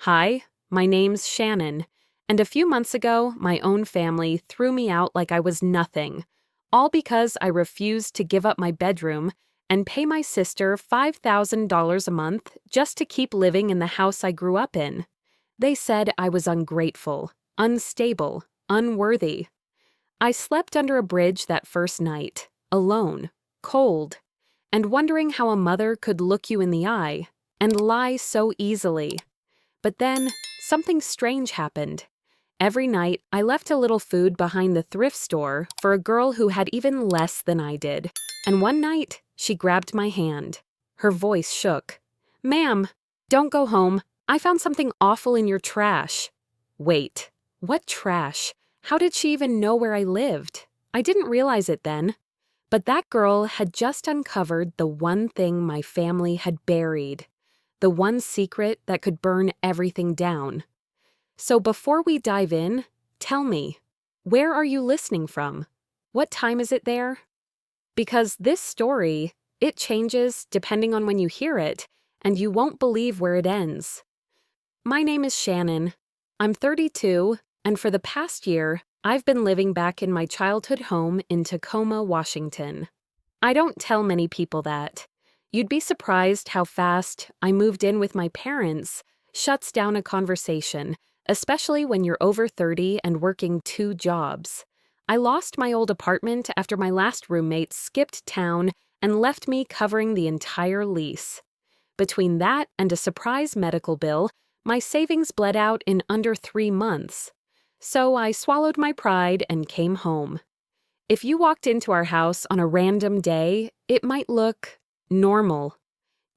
Hi, my name's Shannon, and a few months ago, my own family threw me out like I was nothing, all because I refused to give up my bedroom and pay my sister $5,000 a month just to keep living in the house I grew up in. They said I was ungrateful, unstable, unworthy. I slept under a bridge that first night, alone, cold, and wondering how a mother could look you in the eye and lie so easily. But then, something strange happened. Every night, I left a little food behind the thrift store for a girl who had even less than I did. And one night, she grabbed my hand. Her voice shook. "Ma'am, don't go home. I found something awful in your trash." Wait, what trash? How did she even know where I lived? I didn't realize it then. But that girl had just uncovered the one thing my family had buried. The one secret that could burn everything down. So before we dive in, tell me, where are you listening from? What time is it there? Because this story, it changes depending on when you hear it, and you won't believe where it ends. My name is Shannon. I'm 32, and for the past year, I've been living back in my childhood home in Tacoma, Washington. I don't tell many people that. You'd be surprised how fast I moved in with my parents shuts down a conversation, especially when you're over 30 and working 2 jobs. I lost my old apartment after my last roommate skipped town and left me covering the entire lease. Between that and a surprise medical bill, my savings bled out in under 3 months. So I swallowed my pride and came home. If you walked into our house on a random day, it might look normal.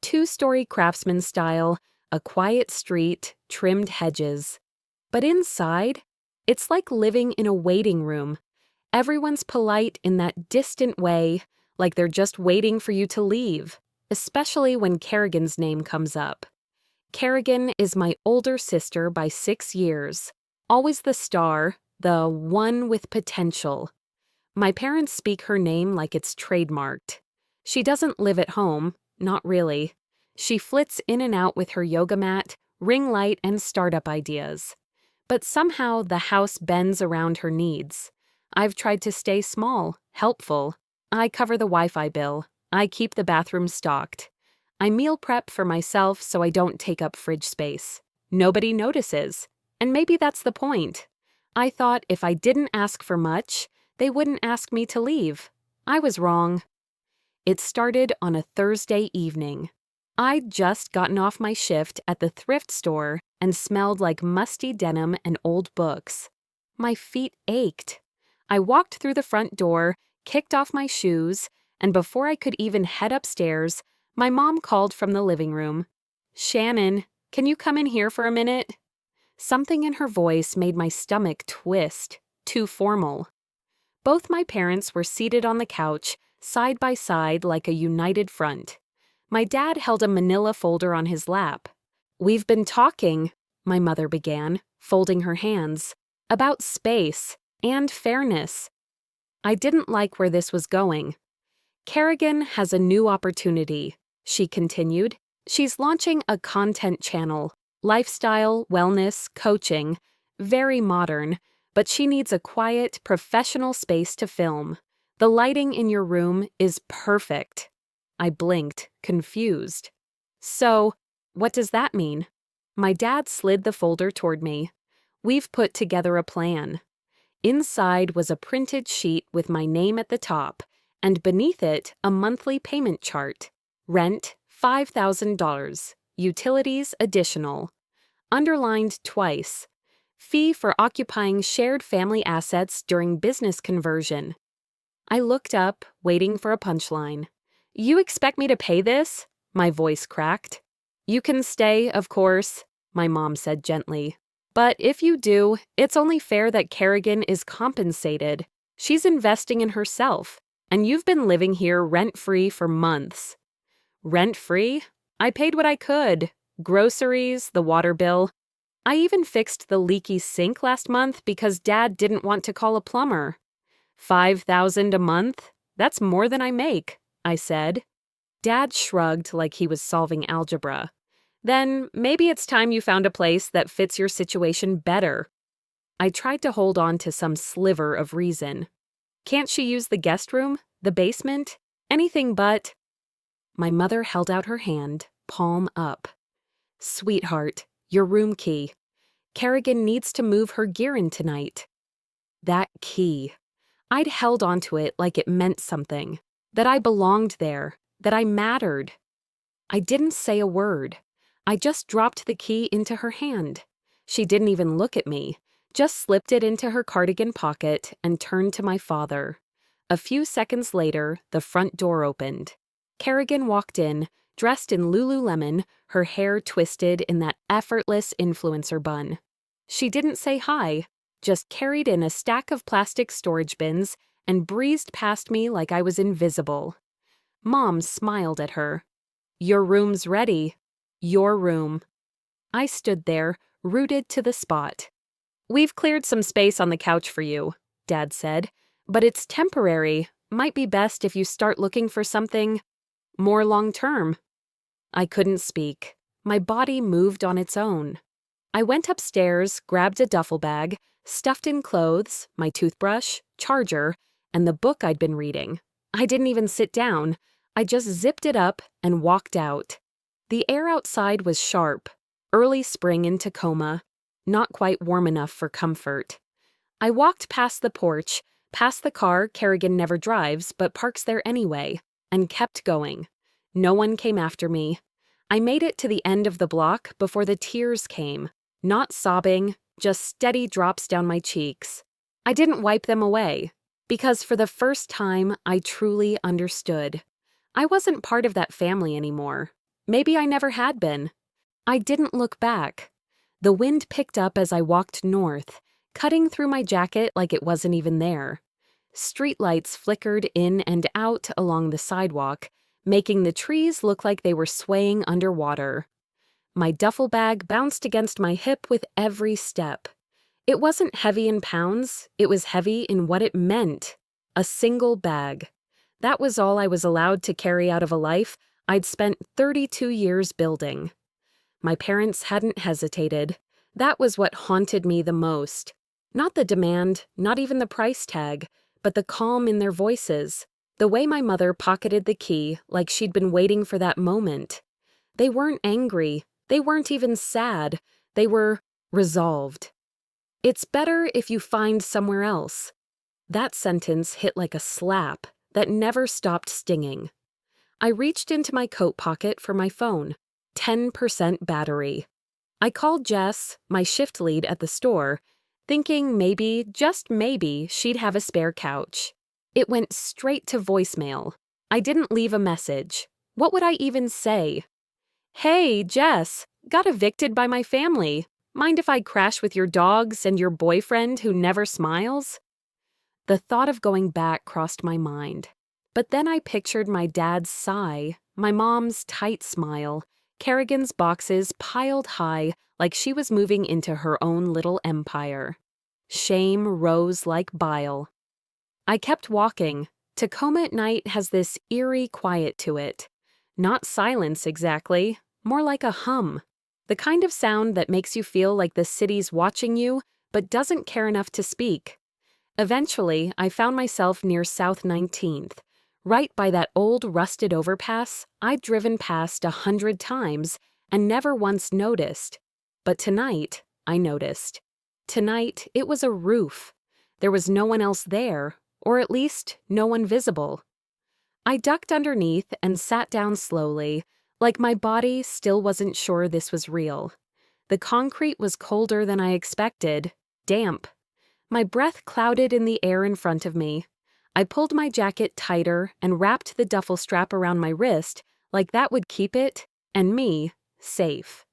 2-story craftsman style, a quiet street, trimmed hedges. But inside, it's like living in a waiting room. Everyone's polite in that distant way, like they're just waiting for you to leave, especially when Kerrigan's name comes up. Kerrigan is my older sister by 6 years, always the star, the one with potential. My parents speak her name like it's trademarked. She doesn't live at home, not really. She flits in and out with her yoga mat, ring light, and startup ideas. But somehow the house bends around her needs. I've tried to stay small, helpful. I cover the Wi-Fi bill. I keep the bathroom stocked. I meal prep for myself so I don't take up fridge space. Nobody notices. And maybe that's the point. I thought if I didn't ask for much, they wouldn't ask me to leave. I was wrong. It started on a Thursday evening. I'd just gotten off my shift at the thrift store and smelled like musty denim and old books. My feet ached. I walked through the front door, kicked off my shoes, and before I could even head upstairs, my mom called from the living room. "Shannon, can you come in here for a minute?" Something in her voice made my stomach twist, too formal. Both my parents were seated on the couch, side by side like a united front. My dad held a manila folder on his lap. "We've been talking," my mother began, folding her hands, "about space and fairness." I didn't like where this was going. "Kerrigan has a new opportunity," she continued. "She's launching a content channel, lifestyle, wellness, coaching, very modern, but she needs a quiet, professional space to film. The lighting in your room is perfect." I blinked, confused. "So, what does that mean?" My dad slid the folder toward me. "We've put together a plan." Inside was a printed sheet with my name at the top, and beneath it a monthly payment chart. Rent, $5,000. Utilities additional. Underlined twice. Fee for occupying shared family assets during business conversion. I looked up, waiting for a punchline. "You expect me to pay this?" My voice cracked. "You can stay, of course," my mom said gently. "But if you do, it's only fair that Kerrigan is compensated. She's investing in herself, and you've been living here rent-free for months." "Rent-free? I paid what I could. Groceries, the water bill. I even fixed the leaky sink last month because Dad didn't want to call a plumber." $5,000 a month? That's more than I make," I said. Dad shrugged like he was solving algebra. Then maybe it's time you found a place that fits your situation better. I tried to hold on to some sliver of reason. Can't she use the guest room, the basement, anything but? My mother held out her hand, palm up. Sweetheart, your room key. Kerrigan needs to move her gear in tonight. That key. I'd held onto it like it meant something, that I belonged there, that I mattered. I didn't say a word. I just dropped the key into her hand. She didn't even look at me, just slipped it into her cardigan pocket and turned to my father. A few seconds later, the front door opened. Kerrigan walked in, dressed in Lululemon, her hair twisted in that effortless influencer bun. She didn't say hi, just carried in a stack of plastic storage bins and breezed past me like I was invisible. Mom smiled at her. Your room's ready. Your room. I stood there, rooted to the spot. We've cleared some space on the couch for you, Dad said, but it's temporary. Might be best if you start looking for something more long-term. I couldn't speak. My body moved on its own. I went upstairs, grabbed a duffel bag, stuffed in clothes, my toothbrush, charger, and the book I'd been reading. I didn't even sit down. I just zipped it up and walked out. The air outside was sharp, early spring in Tacoma, not quite warm enough for comfort. I walked past the porch, past the car Kerrigan never drives but parks there anyway, and kept going. No one came after me. I made it to the end of the block before the tears came, not sobbing, just steady drops down my cheeks. I didn't wipe them away, because for the first time I truly understood. I wasn't part of that family anymore. Maybe I never had been. I didn't look back. The wind picked up as I walked north, cutting through my jacket like it wasn't even there. Streetlights flickered in and out along the sidewalk, making the trees look like they were swaying underwater. My duffel bag bounced against my hip with every step. It wasn't heavy in pounds, it was heavy in what it meant. A single bag. That was all I was allowed to carry out of a life I'd spent 32 years building. My parents hadn't hesitated. That was what haunted me the most. Not the demand, not even the price tag, but the calm in their voices. The way my mother pocketed the key like she'd been waiting for that moment. They weren't angry. They weren't even sad. They were resolved. It's better if you find somewhere else. That sentence hit like a slap that never stopped stinging. I reached into my coat pocket for my phone. 10% battery. I called Jess, my shift lead at the store, thinking maybe, just maybe, she'd have a spare couch. It went straight to voicemail. I didn't leave a message. What would I even say? Hey, Jess, got evicted by my family. Mind if I crash with your dogs and your boyfriend who never smiles? The thought of going back crossed my mind. But then I pictured my dad's sigh, my mom's tight smile, Kerrigan's boxes piled high like she was moving into her own little empire. Shame rose like bile. I kept walking. Tacoma at night has this eerie quiet to it. Not silence exactly, more like a hum. The kind of sound that makes you feel like the city's watching you, but doesn't care enough to speak. Eventually, I found myself near South 19th, right by that old rusted overpass I'd driven past 100 times and never once noticed. But tonight, I noticed. Tonight, it was a roof. There was no one else there, or at least no one visible. I ducked underneath and sat down slowly, like my body still wasn't sure this was real. The concrete was colder than I expected, damp. My breath clouded in the air in front of me. I pulled my jacket tighter and wrapped the duffel strap around my wrist like that would keep it, and me, safe.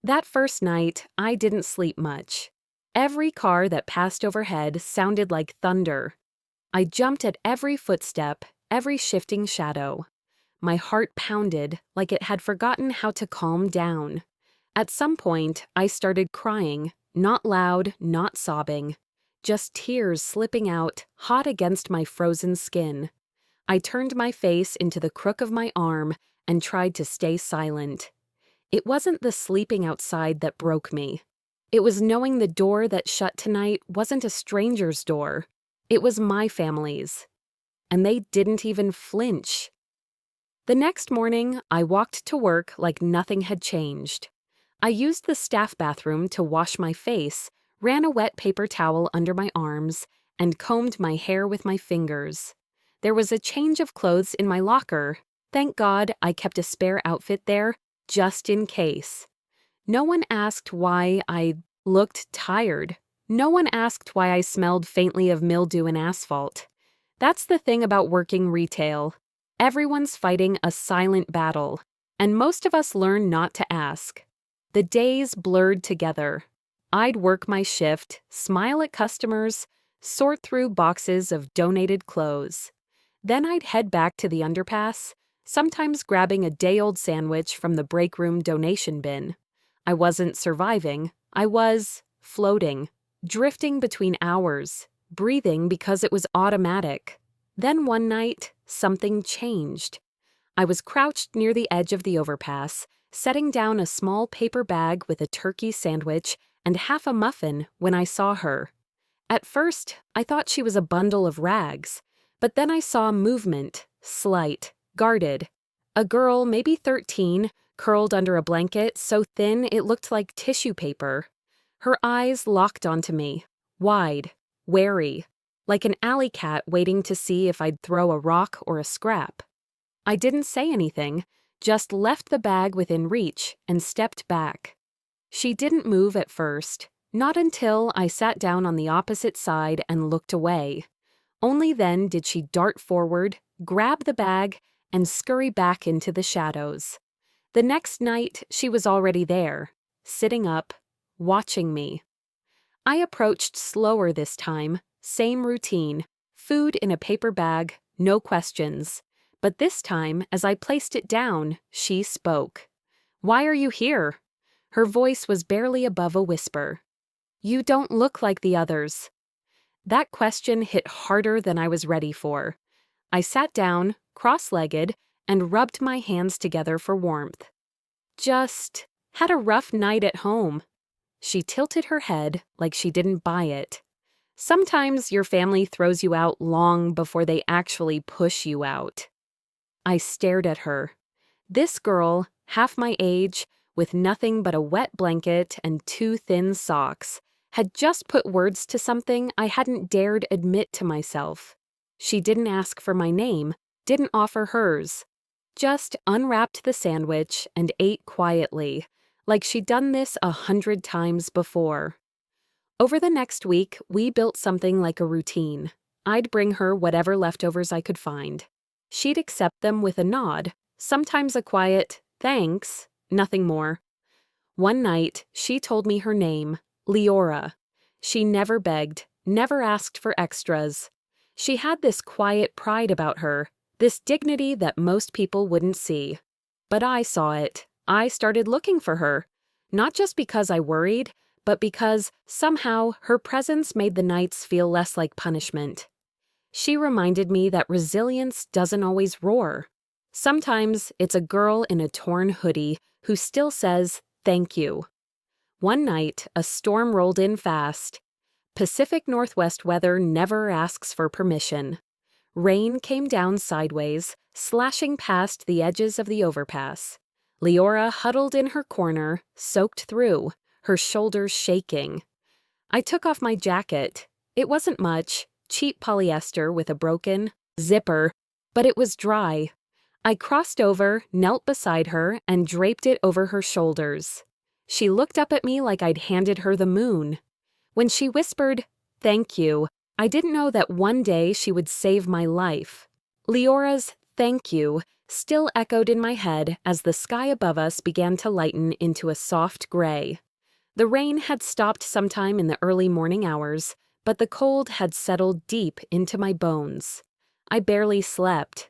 That first night, I didn't sleep much. Every car that passed overhead sounded like thunder. I jumped at every footstep, every shifting shadow. My heart pounded like it had forgotten how to calm down. At some point, I started crying, not loud, not sobbing. Just tears slipping out, hot against my frozen skin. I turned my face into the crook of my arm and tried to stay silent. It wasn't the sleeping outside that broke me. It was knowing the door that shut tonight wasn't a stranger's door. It was my family's. And they didn't even flinch. The next morning, I walked to work like nothing had changed. I used the staff bathroom to wash my face, ran a wet paper towel under my arms, and combed my hair with my fingers. There was a change of clothes in my locker. Thank God I kept a spare outfit there, just in case. No one asked why I looked tired. No one asked why I smelled faintly of mildew and asphalt. That's the thing about working retail. Everyone's fighting a silent battle, and most of us learn not to ask. The days blurred together. I'd work my shift, smile at customers, sort through boxes of donated clothes. Then I'd head back to the underpass, sometimes grabbing a day-old sandwich from the break room donation bin. I wasn't surviving, I was floating, drifting between hours, breathing because it was automatic. Then one night, something changed. I was crouched near the edge of the overpass, setting down a small paper bag with a turkey sandwich and half a muffin when I saw her. At first, I thought she was a bundle of rags, but then I saw movement, slight, guarded. A girl, maybe 13, curled under a blanket so thin it looked like tissue paper. Her eyes locked onto me, wide, wary, like an alley cat waiting to see if I'd throw a rock or a scrap. I didn't say anything, just left the bag within reach and stepped back. She didn't move at first, not until I sat down on the opposite side and looked away. Only then did she dart forward, grab the bag, and scurry back into the shadows. The next night, she was already there, sitting up, watching me. I approached slower this time, same routine, food in a paper bag, no questions. But this time, as I placed it down, she spoke. "Why are you here?" Her voice was barely above a whisper. "You don't look like the others." That question hit harder than I was ready for. I sat down, cross-legged, and rubbed my hands together for warmth. "Just had a rough night at home." She tilted her head like she didn't buy it. Sometimes your family throws you out long before they actually push you out. I stared at her. This girl, half my age, with nothing but a wet blanket and 2 thin socks, had just put words to something I hadn't dared admit to myself. She didn't ask for my name, didn't offer hers. Just unwrapped the sandwich and ate quietly, like she'd done this 100 times before. Over the next week, we built something like a routine. I'd bring her whatever leftovers I could find. She'd accept them with a nod, sometimes a quiet, "Thanks," nothing more. One night, she told me her name, Leora. She never begged, never asked for extras. She had this quiet pride about her, this dignity that most people wouldn't see. But I saw it. I started looking for her. Not just because I worried, but because, somehow, her presence made the nights feel less like punishment. She reminded me that resilience doesn't always roar. Sometimes it's a girl in a torn hoodie who still says, "Thank you." One night, a storm rolled in fast. Pacific Northwest weather never asks for permission. Rain came down sideways, slashing past the edges of the overpass. Leora huddled in her corner, soaked through, her shoulders shaking. I took off my jacket. It wasn't much, cheap polyester with a broken zipper, but it was dry. I crossed over, knelt beside her, and draped it over her shoulders. She looked up at me like I'd handed her the moon. When she whispered, "Thank you," I didn't know that one day she would save my life. Leora's "thank you" still echoed in my head as the sky above us began to lighten into a soft gray. The rain had stopped sometime in the early morning hours, but the cold had settled deep into my bones. I barely slept.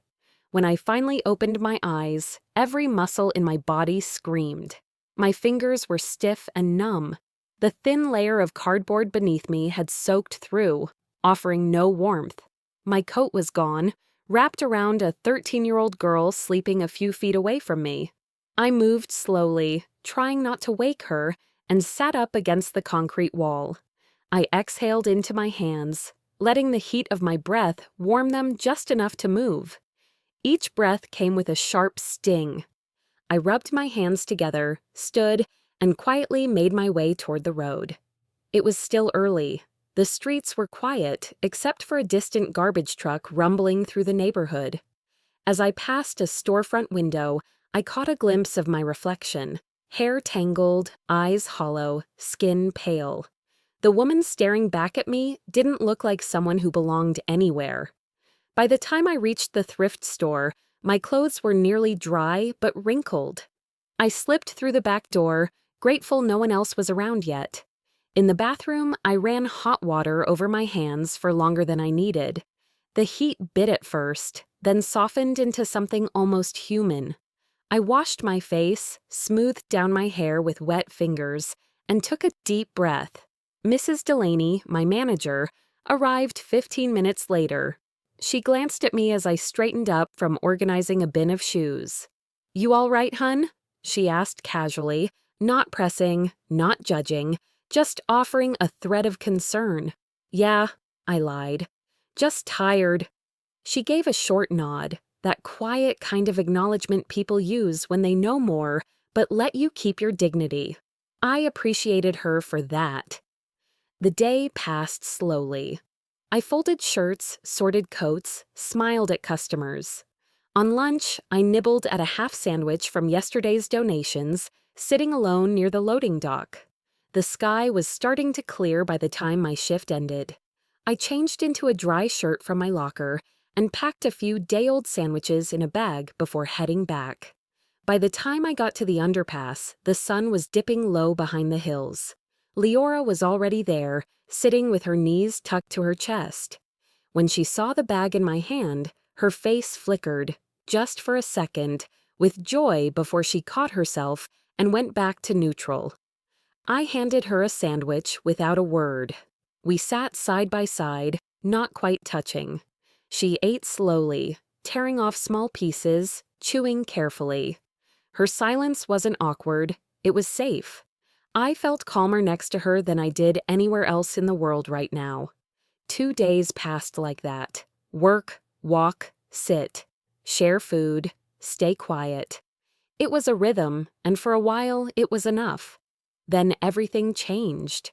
When I finally opened my eyes, every muscle in my body screamed. My fingers were stiff and numb. The thin layer of cardboard beneath me had soaked through, offering no warmth. My coat was gone, wrapped around a 13-year-old girl sleeping a few feet away from me. I moved slowly, trying not to wake her, and sat up against the concrete wall. I exhaled into my hands, letting the heat of my breath warm them just enough to move. Each breath came with a sharp sting. I rubbed my hands together, stood, and quietly made my way toward the road. It was still early. The streets were quiet, except for a distant garbage truck rumbling through the neighborhood. As I passed a storefront window, I caught a glimpse of my reflection. Hair tangled, eyes hollow, skin pale. The woman staring back at me didn't look like someone who belonged anywhere. By the time I reached the thrift store, my clothes were nearly dry but wrinkled. I slipped through the back door, grateful no one else was around yet. In the bathroom, I ran hot water over my hands for longer than I needed. The heat bit at first, then softened into something almost human. I washed my face, smoothed down my hair with wet fingers, and took a deep breath. Mrs. Delaney, my manager, arrived 15 minutes later. She glanced at me as I straightened up from organizing a bin of shoes. "You all right, hun?" she asked casually, not pressing, not judging, just offering a thread of concern. "Yeah," I lied. "Just tired." She gave a short nod, that quiet kind of acknowledgement people use when they know more, but let you keep your dignity. I appreciated her for that. The day passed slowly. I folded shirts, sorted coats, smiled at customers. On lunch, I nibbled at a half sandwich from yesterday's donations, sitting alone near the loading dock. The sky was starting to clear by the time my shift ended. I changed into a dry shirt from my locker and packed a few day-old sandwiches in a bag before heading back. By the time I got to the underpass, the sun was dipping low behind the hills. Leora was already there, sitting with her knees tucked to her chest. When she saw the bag in my hand, her face flickered, just for a second, with joy before she caught herself and went back to neutral. I handed her a sandwich without a word. We sat side by side, not quite touching. She ate slowly, tearing off small pieces, chewing carefully. Her silence wasn't awkward, it was safe. I felt calmer next to her than I did anywhere else in the world right now. 2 days passed like that. Work, walk, sit, share food, stay quiet. It was a rhythm, and for a while it was enough. Then everything changed.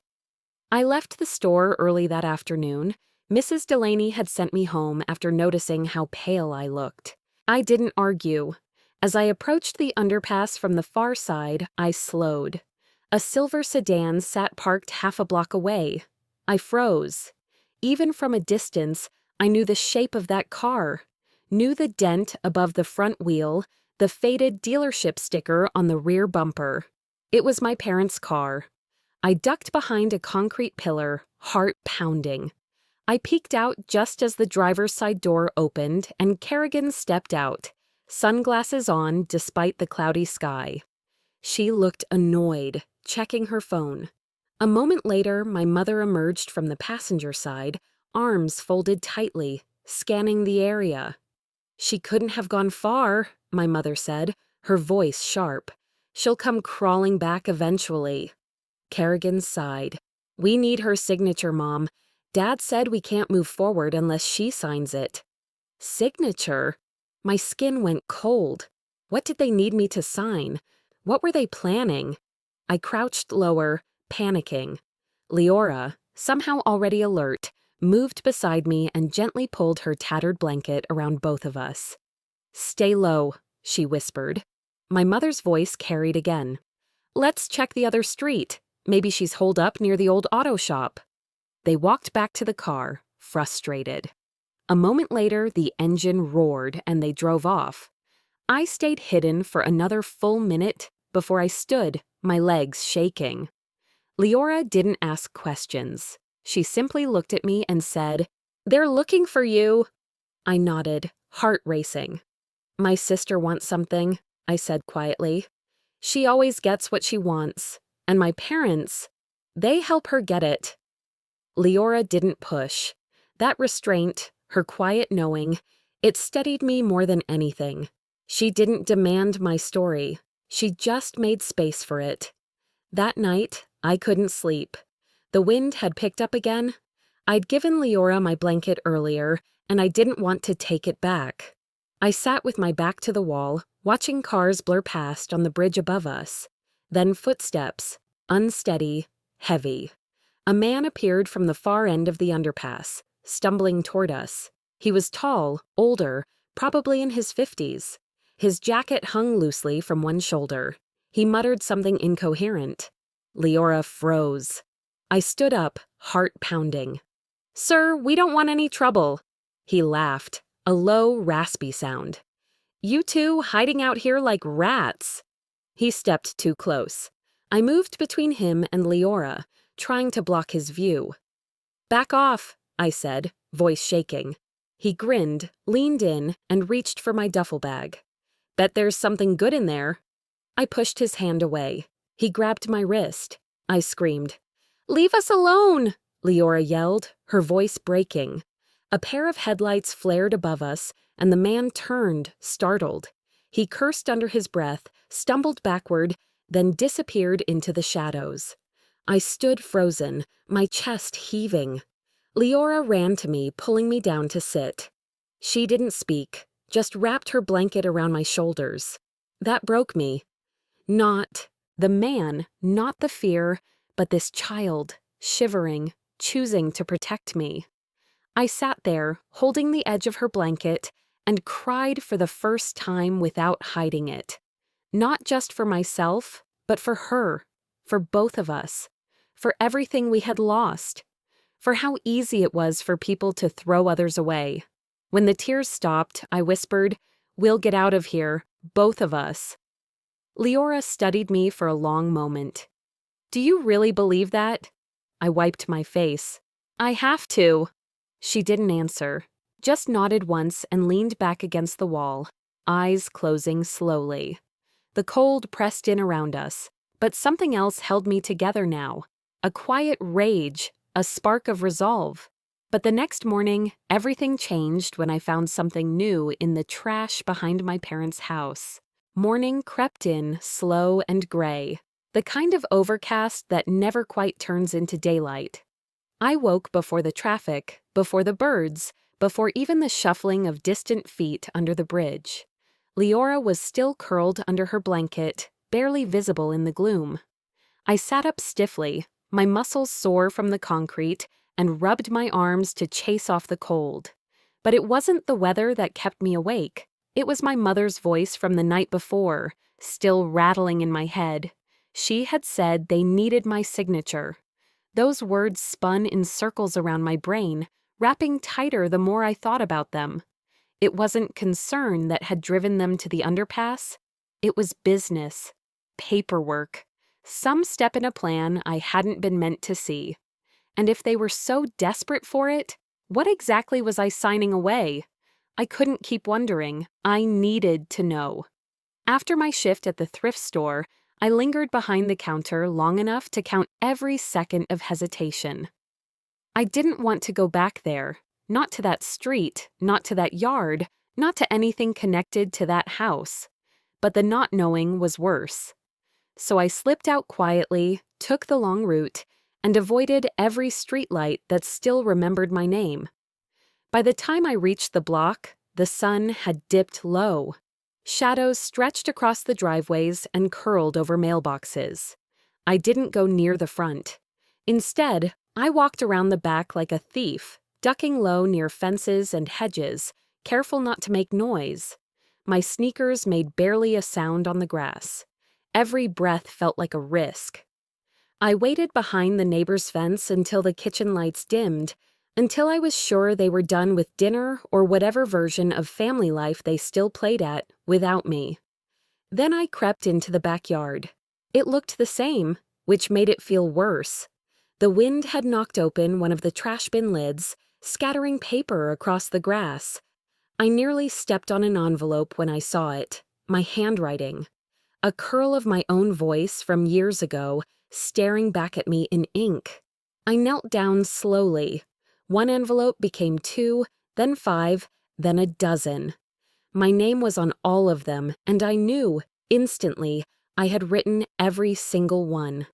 I left the store early that afternoon. Mrs. Delaney had sent me home after noticing how pale I looked. I didn't argue. As I approached the underpass from the far side, I slowed. A silver sedan sat parked half a block away. I froze. Even from a distance, I knew the shape of that car, knew the dent above the front wheel, the faded dealership sticker on the rear bumper. It was my parents' car. I ducked behind a concrete pillar, heart pounding. I peeked out just as the driver's side door opened and Kerrigan stepped out, sunglasses on despite the cloudy sky. She looked annoyed, checking her phone. A moment later, my mother emerged from the passenger side, arms folded tightly, scanning the area. "She couldn't have gone far," my mother said, her voice sharp. "She'll come crawling back eventually." Kerrigan sighed. "We need her signature, Mom. Dad said we can't move forward unless she signs it." Signature? My skin went cold. What did they need me to sign? What were they planning? I crouched lower, panicking. Leora, somehow already alert, moved beside me and gently pulled her tattered blanket around both of us. "Stay low," she whispered. My mother's voice carried again. "Let's check the other street. Maybe she's holed up near the old auto shop." They walked back to the car, frustrated. A moment later, the engine roared and they drove off. I stayed hidden for another full minute before I stood, my legs shaking. Leora didn't ask questions. She simply looked at me and said, "They're looking for you." I nodded, heart racing. "My sister wants something," I said quietly. "She always gets what she wants. And my parents, they help her get it." Leora didn't push. That restraint, her quiet knowing, it steadied me more than anything. She didn't demand my story. She just made space for it. That night, I couldn't sleep. The wind had picked up again. I'd given Leora my blanket earlier, and I didn't want to take it back. I sat with my back to the wall, watching cars blur past on the bridge above us. Then footsteps, unsteady, heavy. A man appeared from the far end of the underpass, stumbling toward us. He was tall, older, probably in his 50s. His jacket hung loosely from one shoulder. He muttered something incoherent. Leora froze. I stood up, heart pounding. "Sir, we don't want any trouble." He laughed, a low, raspy sound. "You two hiding out here like rats." He stepped too close. I moved between him and Leora, trying to block his view. "Back off," I said, voice shaking. He grinned, leaned in, and reached for my duffel bag. "Bet there's something good in there." I pushed his hand away. He grabbed my wrist. I screamed. "Leave us alone!" Leora yelled, her voice breaking. A pair of headlights flared above us, and the man turned, startled. He cursed under his breath, stumbled backward, then disappeared into the shadows. I stood frozen, my chest heaving. Leora ran to me, pulling me down to sit. She didn't speak, just wrapped her blanket around my shoulders. That broke me. Not the man, not the fear, but this child, shivering, choosing to protect me. I sat there, holding the edge of her blanket, and cried for the first time without hiding it. Not just for myself, but for her, for both of us, for everything we had lost, for how easy it was for people to throw others away. When the tears stopped, I whispered, "We'll get out of here, both of us." Leora studied me for a long moment. "Do you really believe that?" I wiped my face. "I have to." She didn't answer, just nodded once and leaned back against the wall, eyes closing slowly. The cold pressed in around us, but something else held me together now. A quiet rage, a spark of resolve. But the next morning, everything changed when I found something new in the trash behind my parents' house. Morning crept in, slow and gray, the kind of overcast that never quite turns into daylight. I woke before the traffic, before the birds, before even the shuffling of distant feet under the bridge. Leora was still curled under her blanket, barely visible in the gloom. I sat up stiffly, my muscles sore from the concrete, and rubbed my arms to chase off the cold. But it wasn't the weather that kept me awake. It was my mother's voice from the night before, still rattling in my head. She had said they needed my signature. Those words spun in circles around my brain, wrapping tighter the more I thought about them. It wasn't concern that had driven them to the underpass. It was business, paperwork, some step in a plan I hadn't been meant to see. And if they were so desperate for it, what exactly was I signing away? I couldn't keep wondering. I needed to know. After my shift at the thrift store, I lingered behind the counter long enough to count every second of hesitation. I didn't want to go back there, not to that street, not to that yard, not to anything connected to that house. But the not knowing was worse. So I slipped out quietly, took the long route, and avoided every streetlight that still remembered my name. By the time I reached the block, the sun had dipped low. Shadows stretched across the driveways and curled over mailboxes. I didn't go near the front. Instead, I walked around the back like a thief, ducking low near fences and hedges, careful not to make noise. My sneakers made barely a sound on the grass. Every breath felt like a risk. I waited behind the neighbor's fence until the kitchen lights dimmed, until I was sure they were done with dinner or whatever version of family life they still played at without me. Then I crept into the backyard. It looked the same, which made it feel worse. The wind had knocked open one of the trash bin lids, scattering paper across the grass. I nearly stepped on an envelope when I saw it, my handwriting. A curl of my own voice from years ago, staring back at me in ink. I knelt down slowly. One envelope became 2, then 5, then a dozen. My name was on all of them, and I knew, instantly, I had written every single one.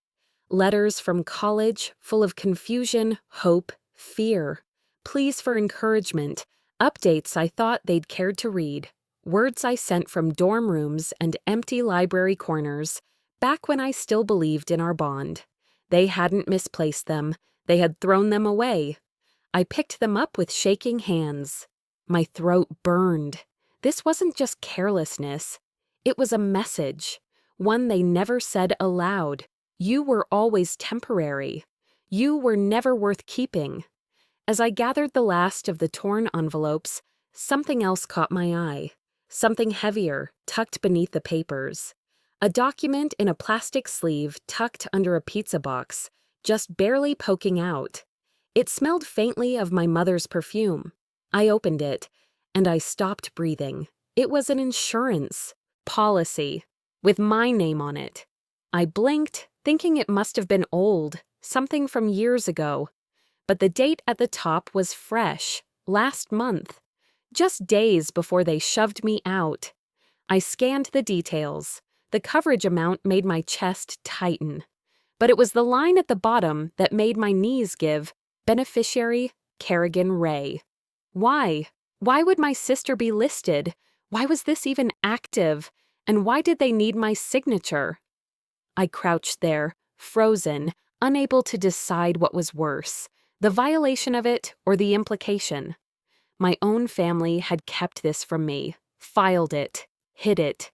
Letters from college full of confusion, hope, fear, pleas for encouragement, updates I thought they'd cared to read, words I sent from dorm rooms and empty library corners, back when I still believed in our bond. They hadn't misplaced them, they had thrown them away. I picked them up with shaking hands. My throat burned. This wasn't just carelessness. It was a message, one they never said aloud. You were always temporary. You were never worth keeping. As I gathered the last of the torn envelopes, something else caught my eye. Something heavier, tucked beneath the papers. A document in a plastic sleeve tucked under a pizza box, just barely poking out. It smelled faintly of my mother's perfume. I opened it, and I stopped breathing. It was an insurance policy with my name on it. I blinked, thinking it must have been old, something from years ago. But the date at the top was fresh, last month, just days before they shoved me out. I scanned the details. The coverage amount made my chest tighten. But it was the line at the bottom that made my knees give. Beneficiary, Kerrigan Ray. Why? Why would my sister be listed? Why was this even active? And why did they need my signature? I crouched there, frozen, unable to decide what was worse, the violation of it or the implication. My own family had kept this from me, filed it, hid it.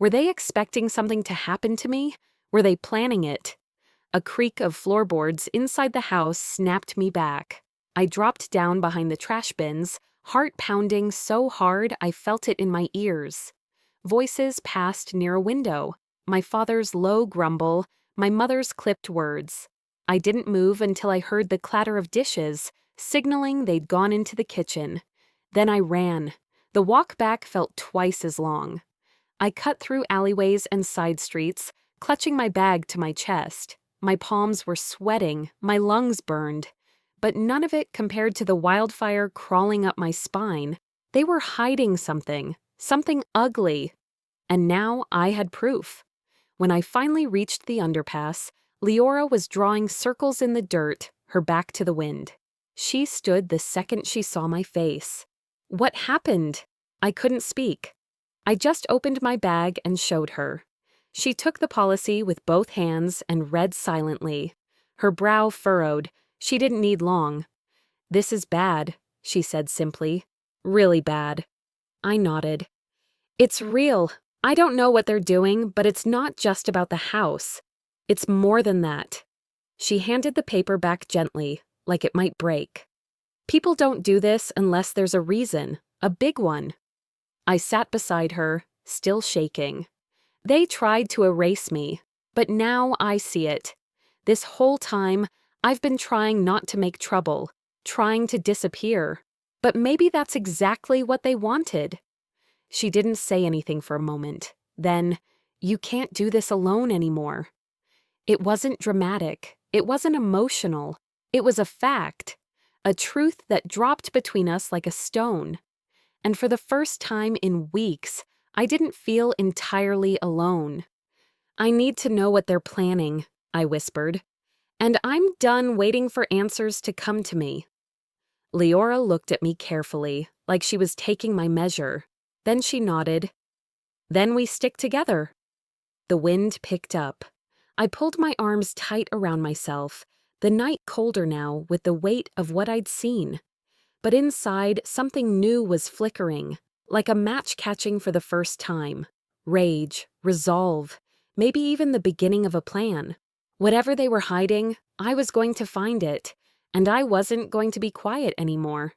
Were they expecting something to happen to me? Were they planning it? A creak of floorboards inside the house snapped me back. I dropped down behind the trash bins, heart pounding so hard I felt it in my ears. Voices passed near a window, my father's low grumble, my mother's clipped words. I didn't move until I heard the clatter of dishes, signaling they'd gone into the kitchen. Then I ran. The walk back felt twice as long. I cut through alleyways and side streets, clutching my bag to my chest. My palms were sweating, my lungs burned. But none of it compared to the wildfire crawling up my spine. They were hiding something ugly. And now I had proof. When I finally reached the underpass, Leora was drawing circles in the dirt, her back to the wind. She stood the second she saw my face. What happened? I couldn't speak. I just opened my bag and showed her. She took the policy with both hands and read silently. Her brow furrowed. She didn't need long. "This is bad," she said simply. "Really bad." I nodded. "It's real. I don't know what they're doing, but it's not just about the house. It's more than that." She handed the paper back gently, like it might break. "People don't do this unless there's a reason, a big one." I sat beside her, still shaking. They tried to erase me, but now I see it. This whole time, I've been trying not to make trouble, trying to disappear. But maybe that's exactly what they wanted. She didn't say anything for a moment. Then, "You can't do this alone anymore." It wasn't dramatic. It wasn't emotional. It was a fact. A truth that dropped between us like a stone. And for the first time in weeks, I didn't feel entirely alone. "I need to know what they're planning," I whispered. "And I'm done waiting for answers to come to me." Leora looked at me carefully, like she was taking my measure. Then she nodded. "Then we stick together." The wind picked up. I pulled my arms tight around myself, the night colder now with the weight of what I'd seen. But inside, something new was flickering, like a match catching for the first time. Rage, resolve, maybe even the beginning of a plan. Whatever they were hiding, I was going to find it, and I wasn't going to be quiet anymore.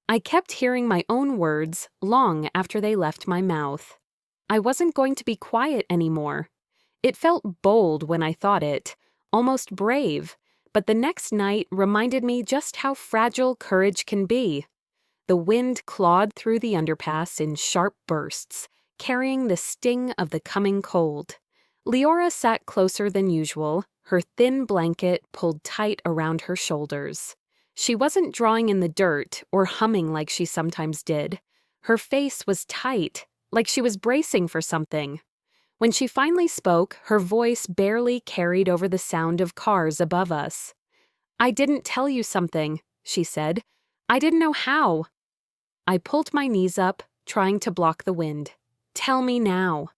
I kept hearing my own words long after they left my mouth. I wasn't going to be quiet anymore. It felt bold when I thought it, almost brave, but the next night reminded me just how fragile courage can be. The wind clawed through the underpass in sharp bursts, carrying the sting of the coming cold. Leora sat closer than usual, her thin blanket pulled tight around her shoulders. She wasn't drawing in the dirt or humming like she sometimes did. Her face was tight, like she was bracing for something. When she finally spoke, her voice barely carried over the sound of cars above us. "I didn't tell you something," she said. "I didn't know how." I pulled my knees up, trying to block the wind. "Tell me now."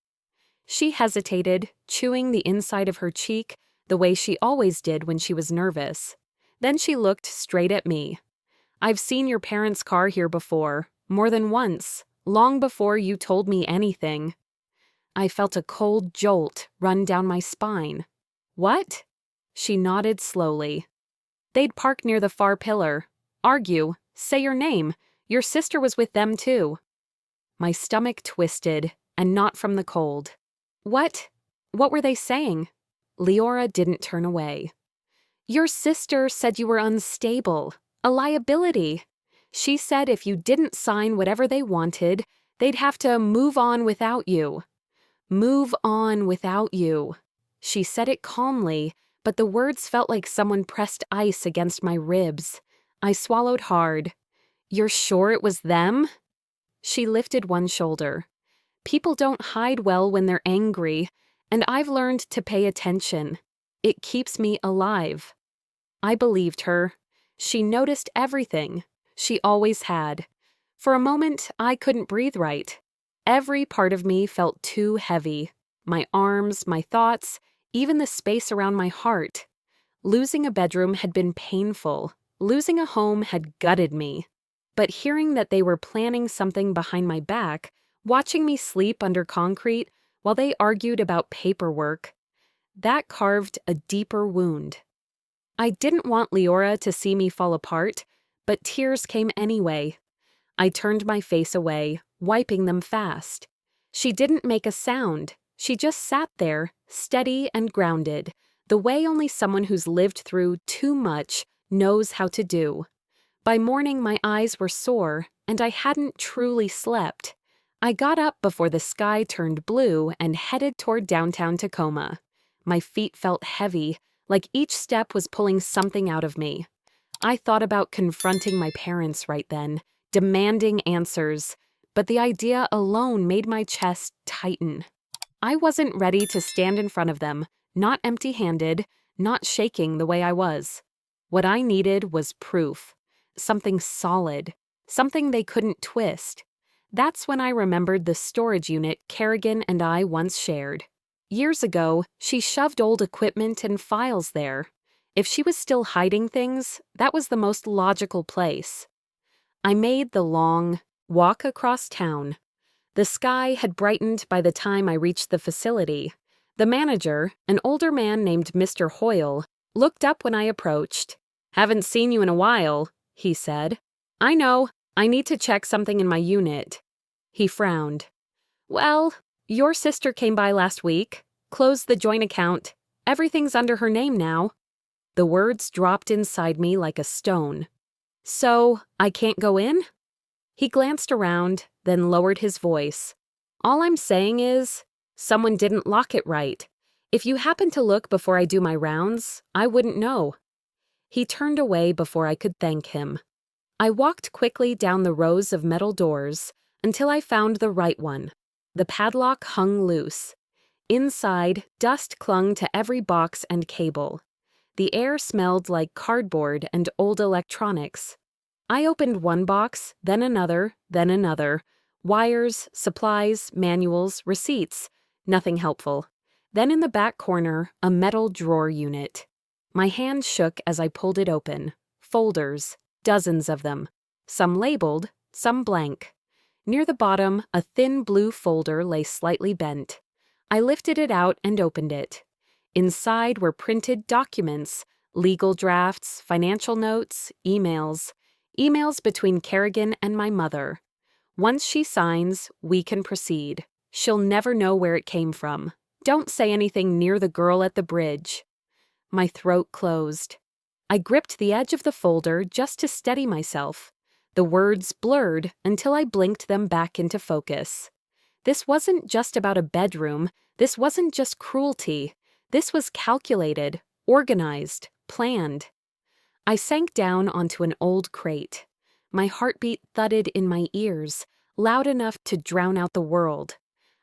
She hesitated, chewing the inside of her cheek the way she always did when she was nervous. Then she looked straight at me. "I've seen your parents' car here before, more than once, long before you told me anything." I felt a cold jolt run down my spine. "What?" She nodded slowly. "They'd park near the far pillar. Argue. Say your name. Your sister was with them too." My stomach twisted, and not from the cold. "What? What were they saying?" Leora didn't turn away. "Your sister said you were unstable, a liability. She said if you didn't sign whatever they wanted, they'd have to move on without you. Move on without you." She said it calmly, but the words felt like someone pressed ice against my ribs. I swallowed hard. "You're sure it was them?" She lifted one shoulder. "People don't hide well when they're angry, and I've learned to pay attention. It keeps me alive." I believed her. She noticed everything. She always had. For a moment, I couldn't breathe right. Every part of me felt too heavy. My arms, my thoughts, even the space around my heart. Losing a bedroom had been painful. Losing a home had gutted me. But hearing that they were planning something behind my back, watching me sleep under concrete while they argued about paperwork, that carved a deeper wound. I didn't want Leora to see me fall apart, but tears came anyway. I turned my face away, wiping them fast. She didn't make a sound. She just sat there, steady and grounded, the way only someone who's lived through too much knows how to do. By morning, my eyes were sore, and I hadn't truly slept. I got up before the sky turned blue and headed toward downtown Tacoma. My feet felt heavy, like each step was pulling something out of me. I thought about confronting my parents right then, demanding answers, but the idea alone made my chest tighten. I wasn't ready to stand in front of them, not empty-handed, not shaking the way I was. What I needed was proof, something solid, something they couldn't twist. That's when I remembered the storage unit Kerrigan and I once shared. Years ago, she shoved old equipment and files there. If she was still hiding things, that was the most logical place. I made the long walk across town. The sky had brightened by the time I reached the facility. The manager, an older man named Mr. Hoyle, looked up when I approached. "Haven't seen you in a while," he said. "I know. I need to check something in my unit." He frowned. "Well, your sister came by last week, closed the joint account. Everything's under her name now." The words dropped inside me like a stone. "So, I can't go in?" He glanced around, then lowered his voice. "All I'm saying is, someone didn't lock it right. If you happen to look before I do my rounds, I wouldn't know." He turned away before I could thank him. I walked quickly down the rows of metal doors until I found the right one. The padlock hung loose. Inside, dust clung to every box and cable. The air smelled like cardboard and old electronics. I opened one box, then another, then another. Wires, supplies, manuals, receipts. Nothing helpful. Then in the back corner, a metal drawer unit. My hand shook as I pulled it open. Folders, dozens of them. Some labeled, some blank. Near the bottom, a thin blue folder lay slightly bent. I lifted it out and opened it. Inside were printed documents, legal drafts, financial notes, emails. Emails between Kerrigan and my mother. Once she signs, we can proceed. She'll never know where it came from. Don't say anything near the girl at the bridge. My throat closed. I gripped the edge of the folder just to steady myself. The words blurred until I blinked them back into focus. This wasn't just about a bedroom. This wasn't just cruelty. This was calculated, organized, planned. I sank down onto an old crate. My heartbeat thudded in my ears, loud enough to drown out the world.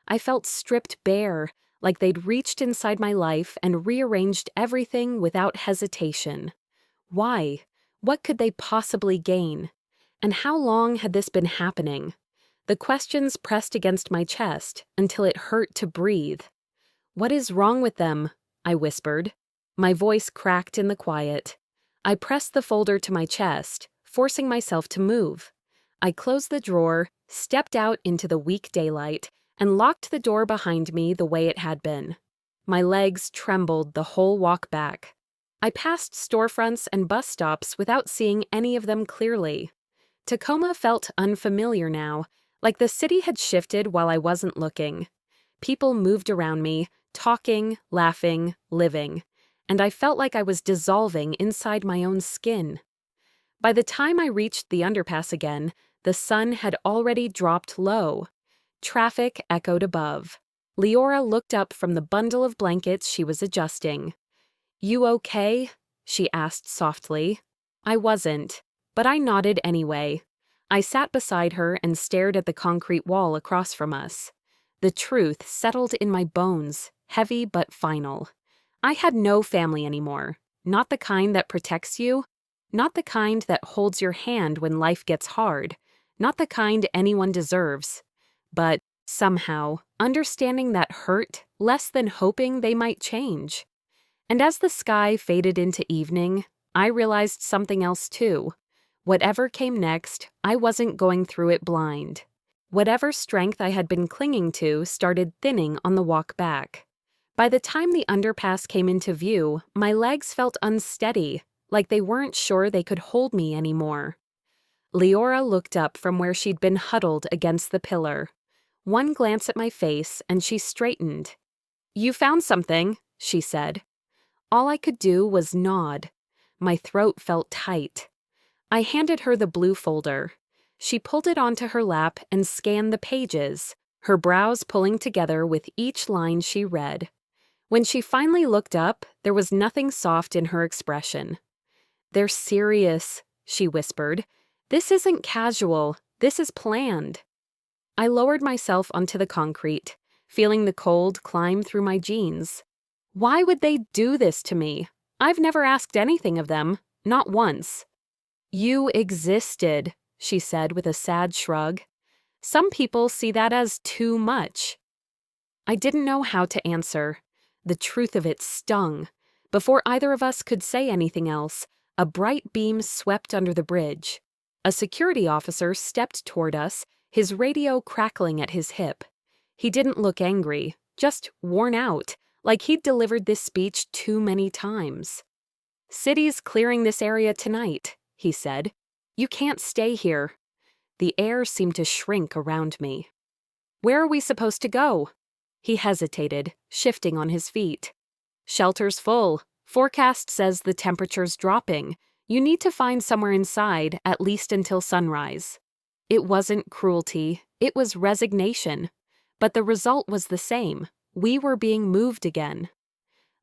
I felt stripped bare, like they'd reached inside my life and rearranged everything without hesitation. Why? What could they possibly gain? And how long had this been happening? The questions pressed against my chest until it hurt to breathe. "What is wrong with them?" I whispered. My voice cracked in the quiet. I pressed the folder to my chest, forcing myself to move. I closed the drawer, stepped out into the weak daylight, and locked the door behind me the way it had been. My legs trembled the whole walk back. I passed storefronts and bus stops without seeing any of them clearly. Tacoma felt unfamiliar now, like the city had shifted while I wasn't looking. People moved around me, talking, laughing, living, and I felt like I was dissolving inside my own skin. By the time I reached the underpass again, the sun had already dropped low. Traffic echoed above. Leora looked up from the bundle of blankets she was adjusting. "You okay?" she asked softly. I wasn't, but I nodded anyway. I sat beside her and stared at the concrete wall across from us. The truth settled in my bones, heavy but final. I had no family anymore, not the kind that protects you, not the kind that holds your hand when life gets hard, not the kind anyone deserves. But, somehow, understanding that hurt less than hoping they might change. And as the sky faded into evening, I realized something else too. Whatever came next, I wasn't going through it blind. Whatever strength I had been clinging to started thinning on the walk back. By the time the underpass came into view, my legs felt unsteady, like they weren't sure they could hold me anymore. Leora looked up from where she'd been huddled against the pillar. One glance at my face, and she straightened. "You found something," she said. All I could do was nod. My throat felt tight. I handed her the blue folder. She pulled it onto her lap and scanned the pages, her brows pulling together with each line she read. When she finally looked up, there was nothing soft in her expression. "They're serious," she whispered. "This isn't casual. This is planned." I lowered myself onto the concrete, feeling the cold climb through my jeans. Why would they do this to me? I've never asked anything of them, not once. "You existed," she said with a sad shrug. "Some people see that as too much." I didn't know how to answer. The truth of it stung. Before either of us could say anything else, a bright beam swept under the bridge. A security officer stepped toward us, his radio crackling at his hip. He didn't look angry, just worn out, like he'd delivered this speech too many times. "City's clearing this area tonight," he said. "You can't stay here." The air seemed to shrink around me. "Where are we supposed to go?" He hesitated, shifting on his feet. "Shelter's full. Forecast says the temperature's dropping. You need to find somewhere inside, at least until sunrise." It wasn't cruelty, it was resignation. But the result was the same. We were being moved again.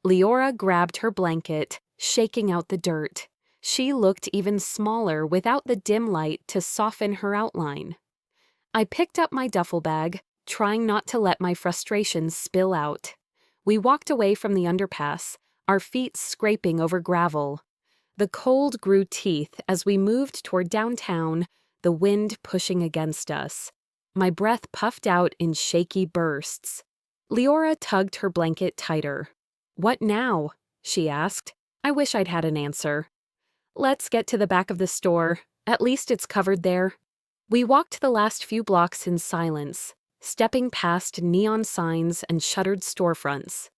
Leora grabbed her blanket, shaking out the dirt. She looked even smaller without the dim light to soften her outline. I picked up my duffel bag, trying not to let my frustrations spill out. We walked away from the underpass, our feet scraping over gravel. The cold grew teeth as we moved toward downtown, the wind pushing against us. My breath puffed out in shaky bursts. Leora tugged her blanket tighter. "What now?" she asked. I wish I'd had an answer. "Let's get to the back of the store. At least it's covered there." We walked the last few blocks in silence, stepping past neon signs and shuttered storefronts.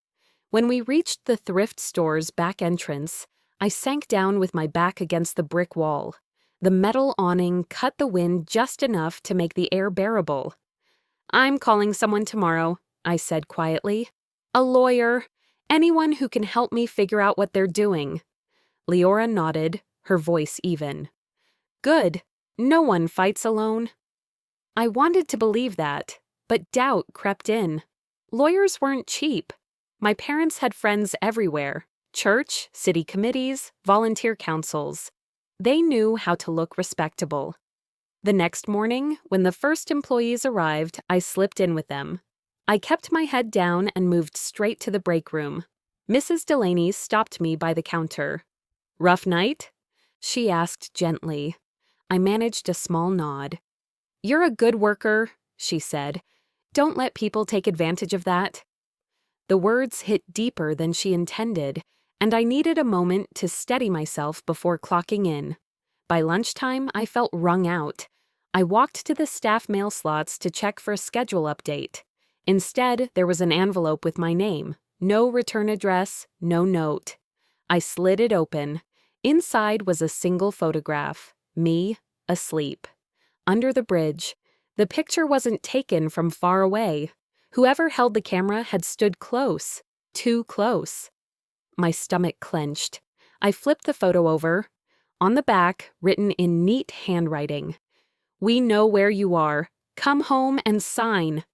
When we reached the thrift store's back entrance, I sank down with my back against the brick wall. The metal awning cut the wind just enough to make the air bearable. "I'm calling someone tomorrow," I said quietly. "A lawyer. Anyone who can help me figure out what they're doing." Leora nodded, her voice even. "Good. No one fights alone." I wanted to believe that, but doubt crept in. Lawyers weren't cheap. My parents had friends everywhere: church, city committees, volunteer councils. They knew how to look respectable. The next morning, when the first employees arrived, I slipped in with them. I kept my head down and moved straight to the break room. Mrs. Delaney stopped me by the counter. "Rough night?" she asked gently. I managed a small nod. "You're a good worker," she said. "Don't let people take advantage of that." The words hit deeper than she intended, and I needed a moment to steady myself before clocking in. By lunchtime, I felt wrung out. I walked to the staff mail slots to check for a schedule update. Instead, there was an envelope with my name. No return address, no note. I slid it open. Inside was a single photograph. Me, asleep. Under the bridge. The picture wasn't taken from far away. Whoever held the camera had stood close. Too close. My stomach clenched. I flipped the photo over. On the back, written in neat handwriting, "We know where you are. Come home and sign."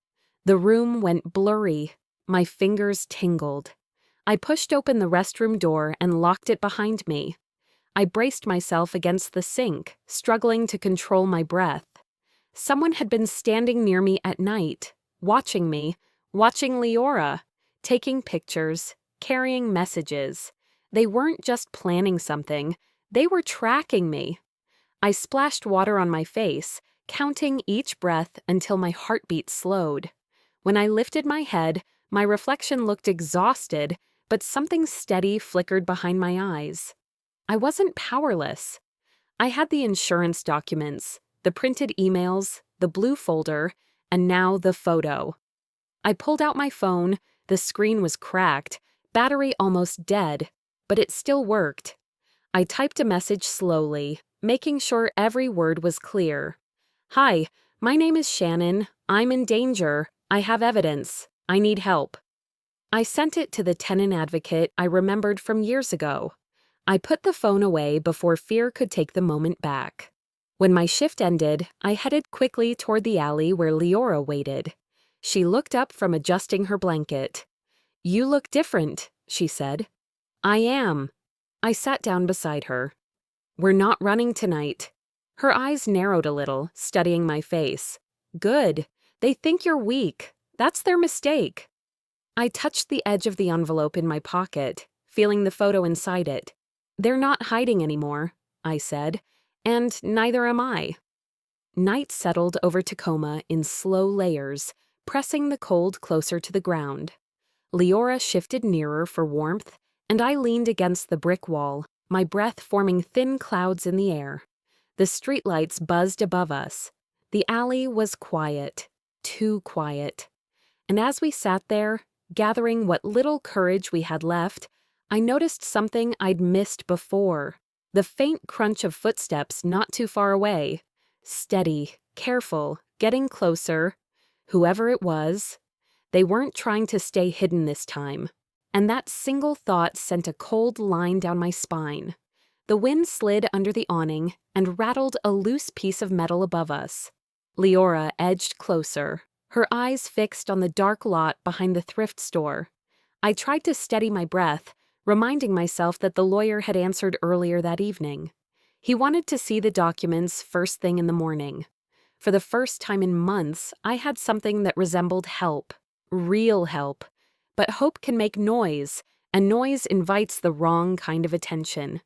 The room went blurry. My fingers tingled. I pushed open the restroom door and locked it behind me. I braced myself against the sink, struggling to control my breath. Someone had been standing near me at night, watching me, watching Leora, taking pictures, carrying messages. They weren't just planning something, they were tracking me. I splashed water on my face, counting each breath until my heartbeat slowed. When I lifted my head, my reflection looked exhausted, but something steady flickered behind my eyes. I wasn't powerless. I had the insurance documents, the printed emails, the blue folder, and now the photo. I pulled out my phone. The screen was cracked, battery almost dead, but it still worked. I typed a message slowly, making sure every word was clear. "Hi, my name is Shannon. I'm in danger. I have evidence. I need help." I sent it to the tenant advocate I remembered from years ago. I put the phone away before fear could take the moment back. When my shift ended, I headed quickly toward the alley where Leora waited. She looked up from adjusting her blanket. "You look different," she said. "I am." I sat down beside her. "We're not running tonight." Her eyes narrowed a little, studying my face. "Good. They think you're weak. That's their mistake." I touched the edge of the envelope in my pocket, feeling the photo inside it. "They're not hiding anymore," I said, "and neither am I." Night settled over Tacoma in slow layers, pressing the cold closer to the ground. Leora shifted nearer for warmth, and I leaned against the brick wall, my breath forming thin clouds in the air. The streetlights buzzed above us. The alley was quiet, too quiet. And as we sat there, gathering what little courage we had left, I noticed something I'd missed before. The faint crunch of footsteps not too far away. Steady, careful, getting closer. Whoever it was, they weren't trying to stay hidden this time. And that single thought sent a cold line down my spine. The wind slid under the awning and rattled a loose piece of metal above us. Leora edged closer, her eyes fixed on the dark lot behind the thrift store. I tried to steady my breath, reminding myself that the lawyer had answered earlier that evening. He wanted to see the documents first thing in the morning. For the first time in months, I had something that resembled help. Real help. But hope can make noise, and noise invites the wrong kind of attention.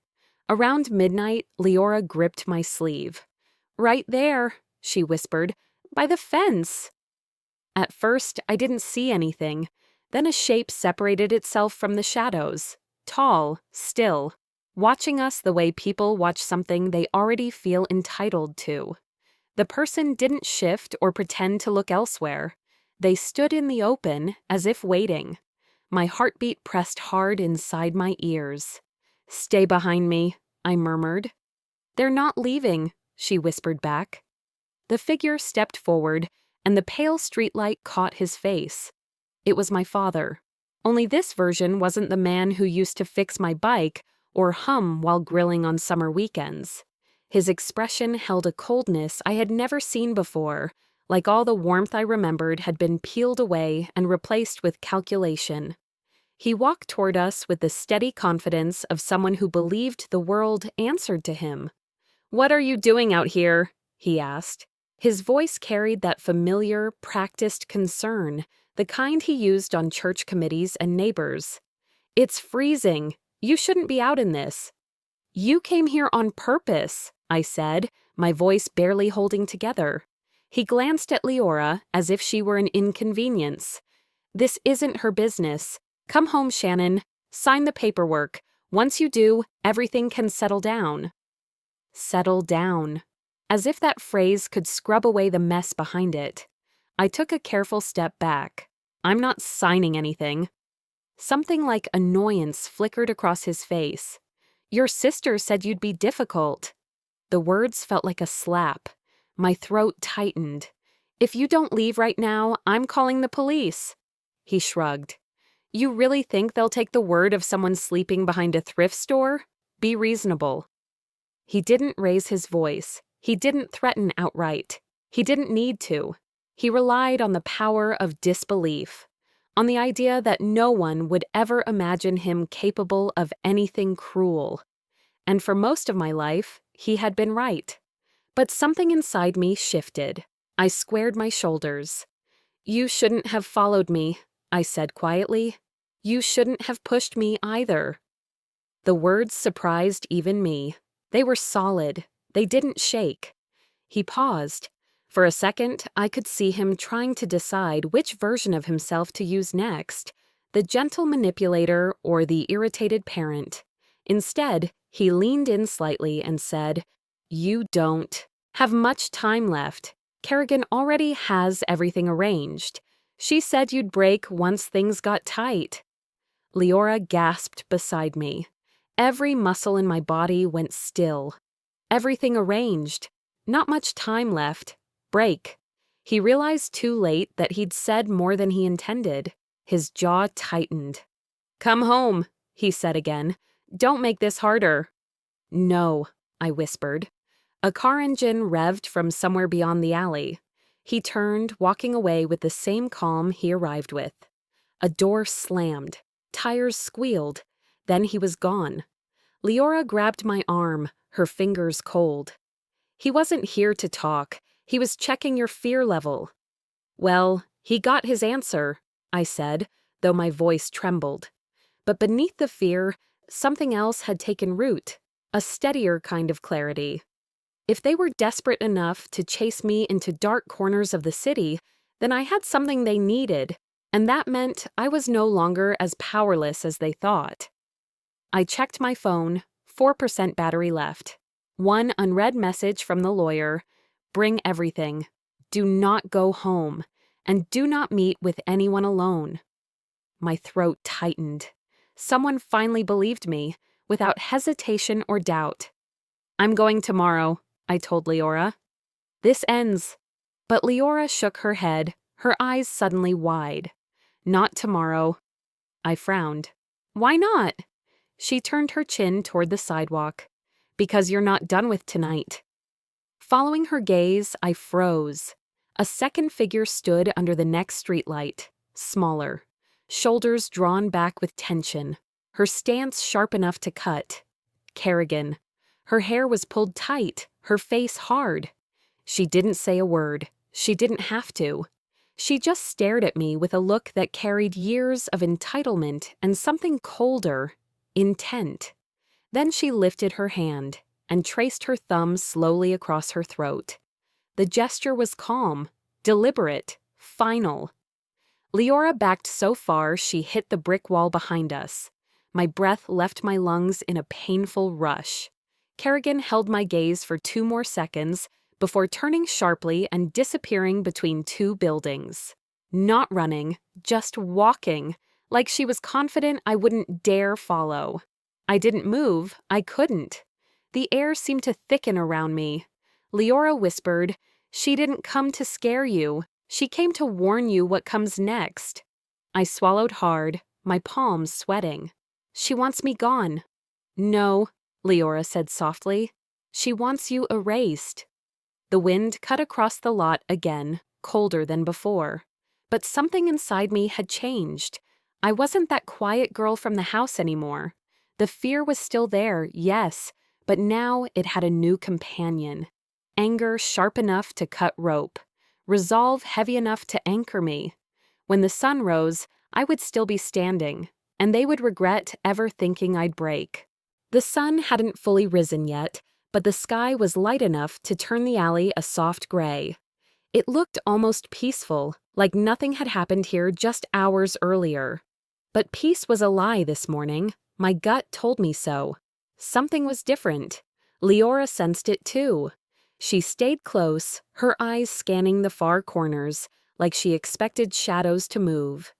Around midnight, Leora gripped my sleeve. "Right there," she whispered, "by the fence." At first, I didn't see anything. Then a shape separated itself from the shadows. Tall, still, watching us the way people watch something they already feel entitled to. The person didn't shift or pretend to look elsewhere. They stood in the open, as if waiting. My heartbeat pressed hard inside my ears. "Stay behind me," I murmured. "They're not leaving," she whispered back. The figure stepped forward, and the pale streetlight caught his face. It was my father. Only this version wasn't the man who used to fix my bike or hum while grilling on summer weekends. His expression held a coldness I had never seen before, like all the warmth I remembered had been peeled away and replaced with calculation. He walked toward us with the steady confidence of someone who believed the world answered to him. "What are you doing out here?" he asked. His voice carried that familiar, practiced concern, the kind he used on church committees and neighbors. "It's freezing. You shouldn't be out in this." "You came here on purpose," I said, my voice barely holding together. He glanced at Leora as if she were an inconvenience. "This isn't her business. Come home, Shannon. Sign the paperwork. Once you do, everything can settle down." Settle down. As if that phrase could scrub away the mess behind it. I took a careful step back. "I'm not signing anything." Something like annoyance flickered across his face. "Your sister said you'd be difficult." The words felt like a slap. My throat tightened. "If you don't leave right now, I'm calling the police." He shrugged. "You really think they'll take the word of someone sleeping behind a thrift store? Be reasonable." He didn't raise his voice. He didn't threaten outright. He didn't need to. He relied on the power of disbelief, on the idea that no one would ever imagine him capable of anything cruel. And for most of my life, he had been right. But something inside me shifted. I squared my shoulders. "You shouldn't have followed me," I said quietly. "You shouldn't have pushed me either." The words surprised even me. They were solid. They didn't shake. He paused. For a second, I could see him trying to decide which version of himself to use next, the gentle manipulator or the irritated parent. Instead, he leaned in slightly and said, "You don't have much time left. Kerrigan already has everything arranged. She said you'd break once things got tight." Leora gasped beside me. Every muscle in my body went still. Everything arranged. Not much time left. Break. He realized too late that he'd said more than he intended. His jaw tightened. "Come home," he said again. "Don't make this harder." "No," I whispered. A car engine revved from somewhere beyond the alley. He turned, walking away with the same calm he arrived with. A door slammed. Tires squealed. Then he was gone. Leora grabbed my arm, her fingers cold. "He wasn't here to talk. He was checking your fear level." "Well, he got his answer," I said, though my voice trembled. But beneath the fear, something else had taken root, a steadier kind of clarity. If they were desperate enough to chase me into dark corners of the city, then I had something they needed, and that meant I was no longer as powerless as they thought. I checked my phone, 4% battery left. One unread message from the lawyer: "Bring everything. Do not go home. And do not meet with anyone alone." My throat tightened. Someone finally believed me, without hesitation or doubt. "I'm going tomorrow," I told Leora. "This ends." But Leora shook her head, her eyes suddenly wide. "Not tomorrow." I frowned. "Why not?" She turned her chin toward the sidewalk. "Because you're not done with tonight." Following her gaze, I froze. A second figure stood under the next streetlight, smaller, shoulders drawn back with tension, her stance sharp enough to cut. Kerrigan. Her hair was pulled tight, her face hard. She didn't say a word. She didn't have to. She just stared at me with a look that carried years of entitlement and something colder, intent. Then she lifted her hand and traced her thumb slowly across her throat. The gesture was calm, deliberate, final. Leora backed so far she hit the brick wall behind us. My breath left my lungs in a painful rush. Kerrigan held my gaze for 2 more seconds before turning sharply and disappearing between 2 buildings. Not running, just walking, like she was confident I wouldn't dare follow. I didn't move, I couldn't. The air seemed to thicken around me. Leora whispered, "She didn't come to scare you. She came to warn you what comes next." I swallowed hard, my palms sweating. "She wants me gone." "No," Leora said softly. "She wants you erased." The wind cut across the lot again, colder than before. But something inside me had changed. I wasn't that quiet girl from the house anymore. The fear was still there, yes, but now it had a new companion. Anger sharp enough to cut rope. Resolve heavy enough to anchor me. When the sun rose, I would still be standing, and they would regret ever thinking I'd break. The sun hadn't fully risen yet, but the sky was light enough to turn the alley a soft gray. It looked almost peaceful, like nothing had happened here just hours earlier. But peace was a lie this morning. My gut told me so. Something was different. Leora sensed it too. She stayed close, her eyes scanning the far corners, like she expected shadows to move.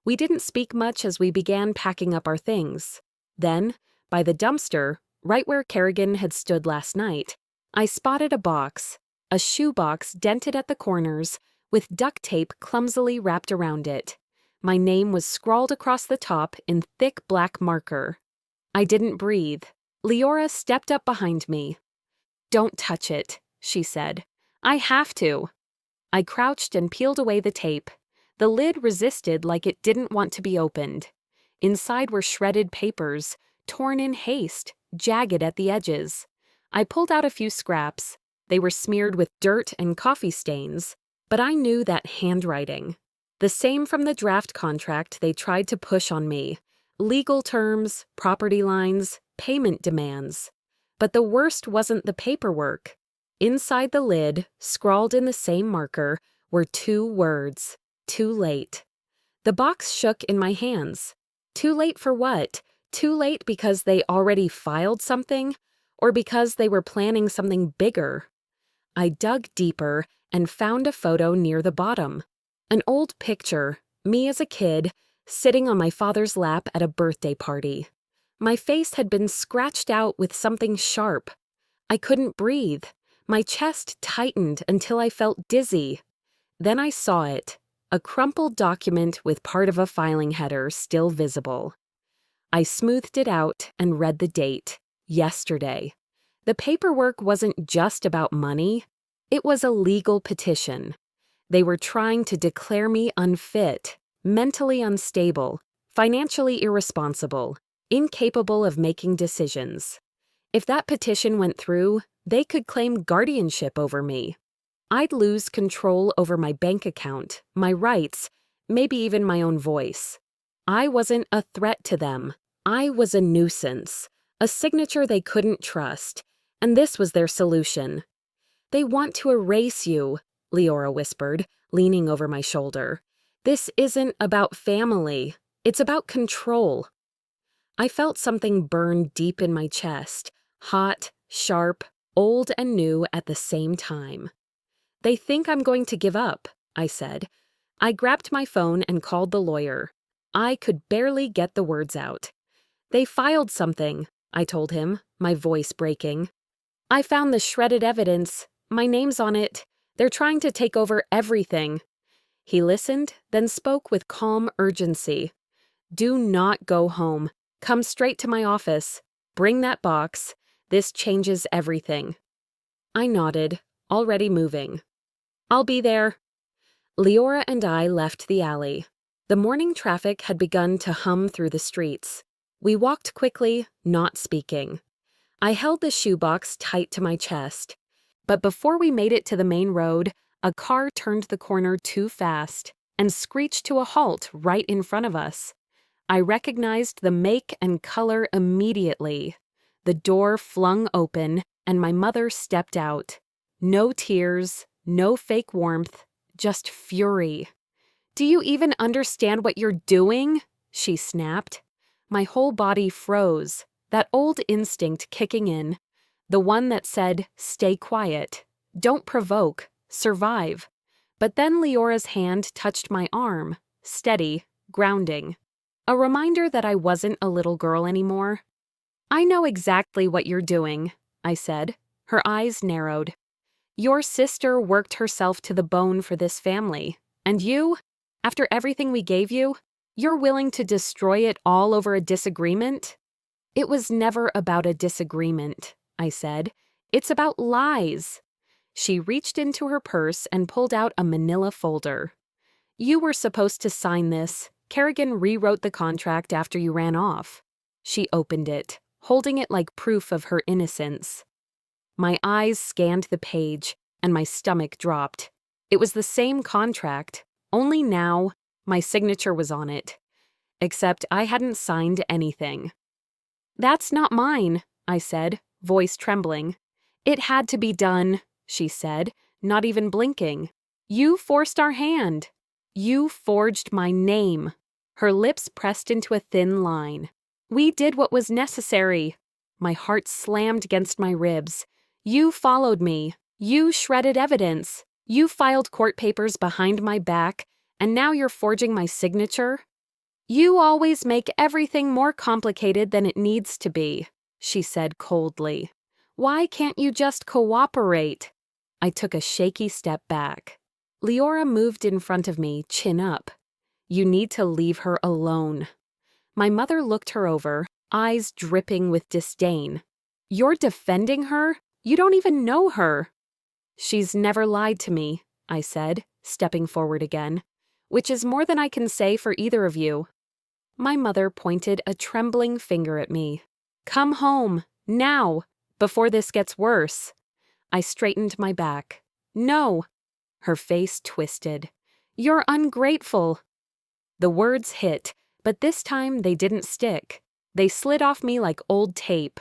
We didn't speak much as we began packing up our things. Then, by the dumpster, right where Kerrigan had stood last night, I spotted a shoebox dented at the corners, with duct tape clumsily wrapped around it. My name was scrawled across the top in thick black marker. I didn't breathe. Leora stepped up behind me. "Don't touch it," she said. "I have to." I crouched and peeled away the tape. The lid resisted like it didn't want to be opened. Inside were shredded papers, torn in haste, jagged at the edges. I pulled out a few scraps. They were smeared with dirt and coffee stains, but I knew that handwriting. The same from the draft contract they tried to push on me. Legal terms, property lines, payment demands. But the worst wasn't the paperwork. Inside the lid, scrawled in the same marker, were 2 words: too late. The box shook in my hands. Too late for what? Too late because they already filed something? Or because they were planning something bigger? I dug deeper and found a photo near the bottom. An old picture, me as a kid, sitting on my father's lap at a birthday party. My face had been scratched out with something sharp. I couldn't breathe. My chest tightened until I felt dizzy. Then I saw it, a crumpled document with part of a filing header still visible. I smoothed it out and read the date, yesterday. The paperwork wasn't just about money. It was a legal petition. They were trying to declare me unfit, mentally unstable, financially irresponsible, incapable of making decisions. If that petition went through, they could claim guardianship over me. I'd lose control over my bank account, my rights, maybe even my own voice. I wasn't a threat to them. I was a nuisance, a signature they couldn't trust, and this was their solution. "They want to erase you," Leora whispered, leaning over my shoulder. "This isn't about family. It's about control." I felt something burn deep in my chest, hot, sharp, old and new at the same time. "They think I'm going to give up," I said. I grabbed my phone and called the lawyer. I could barely get the words out. "They filed something," I told him, my voice breaking. "I found the shredded evidence. My name's on it. They're trying to take over everything." He listened, then spoke with calm urgency. "Do not go home. Come straight to my office. Bring that box. This changes everything." I nodded, already moving. "I'll be there." Leora and I left the alley. The morning traffic had begun to hum through the streets. We walked quickly, not speaking. I held the shoebox tight to my chest. But before we made it to the main road, a car turned the corner too fast and screeched to a halt right in front of us. I recognized the make and color immediately. The door flung open, and my mother stepped out. No tears, no fake warmth, just fury. "Do you even understand what you're doing?" she snapped. My whole body froze, that old instinct kicking in, the one that said, "Stay quiet, don't provoke, survive." But then Leora's hand touched my arm, steady, grounding. A reminder that I wasn't a little girl anymore. "I know exactly what you're doing," I said. Her eyes narrowed. "Your sister worked herself to the bone for this family. And you, after everything we gave you, you're willing to destroy it all over a disagreement?" "It was never about a disagreement," I said. "It's about lies." She reached into her purse and pulled out a manila folder. "You were supposed to sign this. Kerrigan rewrote the contract after you ran off." She opened it, holding it like proof of her innocence. My eyes scanned the page, and my stomach dropped. It was the same contract, only now My signature was on it. Except I hadn't signed anything. "That's not mine," I said, voice trembling. "It had to be done," she said, not even blinking. "You forced our hand. You forged my name." Her lips pressed into a thin line. "We did what was necessary." My heart slammed against my ribs. "You followed me. You shredded evidence. You filed court papers behind my back, and now you're forging my signature?" "You always make everything more complicated than it needs to be," she said coldly. "Why can't you just cooperate?" I took a shaky step back. Leora moved in front of me, chin up. "You need to leave her alone." My mother looked her over, eyes dripping with disdain. "You're defending her? You don't even know her." "She's never lied to me," I said, stepping forward again, "which is more than I can say for either of you." My mother pointed a trembling finger at me. "Come home, now, before this gets worse." I straightened my back. "No." Her face twisted. "You're ungrateful." The words hit, but this time they didn't stick. They slid off me like old tape.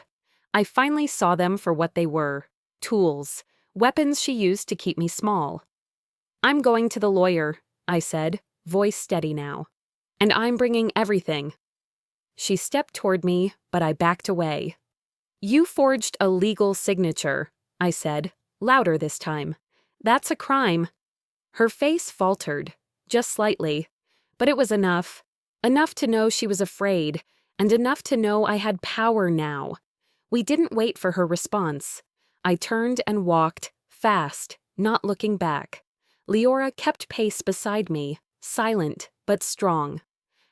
I finally saw them for what they were: tools, weapons she used to keep me small. "I'm going to the lawyer," I said, voice steady now. "And I'm bringing everything." She stepped toward me, but I backed away. "You forged a legal signature," I said, louder this time. "That's a crime." Her face faltered, just slightly, but it was enough. Enough to know she was afraid, and enough to know I had power now. We didn't wait for her response. I turned and walked, fast, not looking back. Leora kept pace beside me, silent but strong.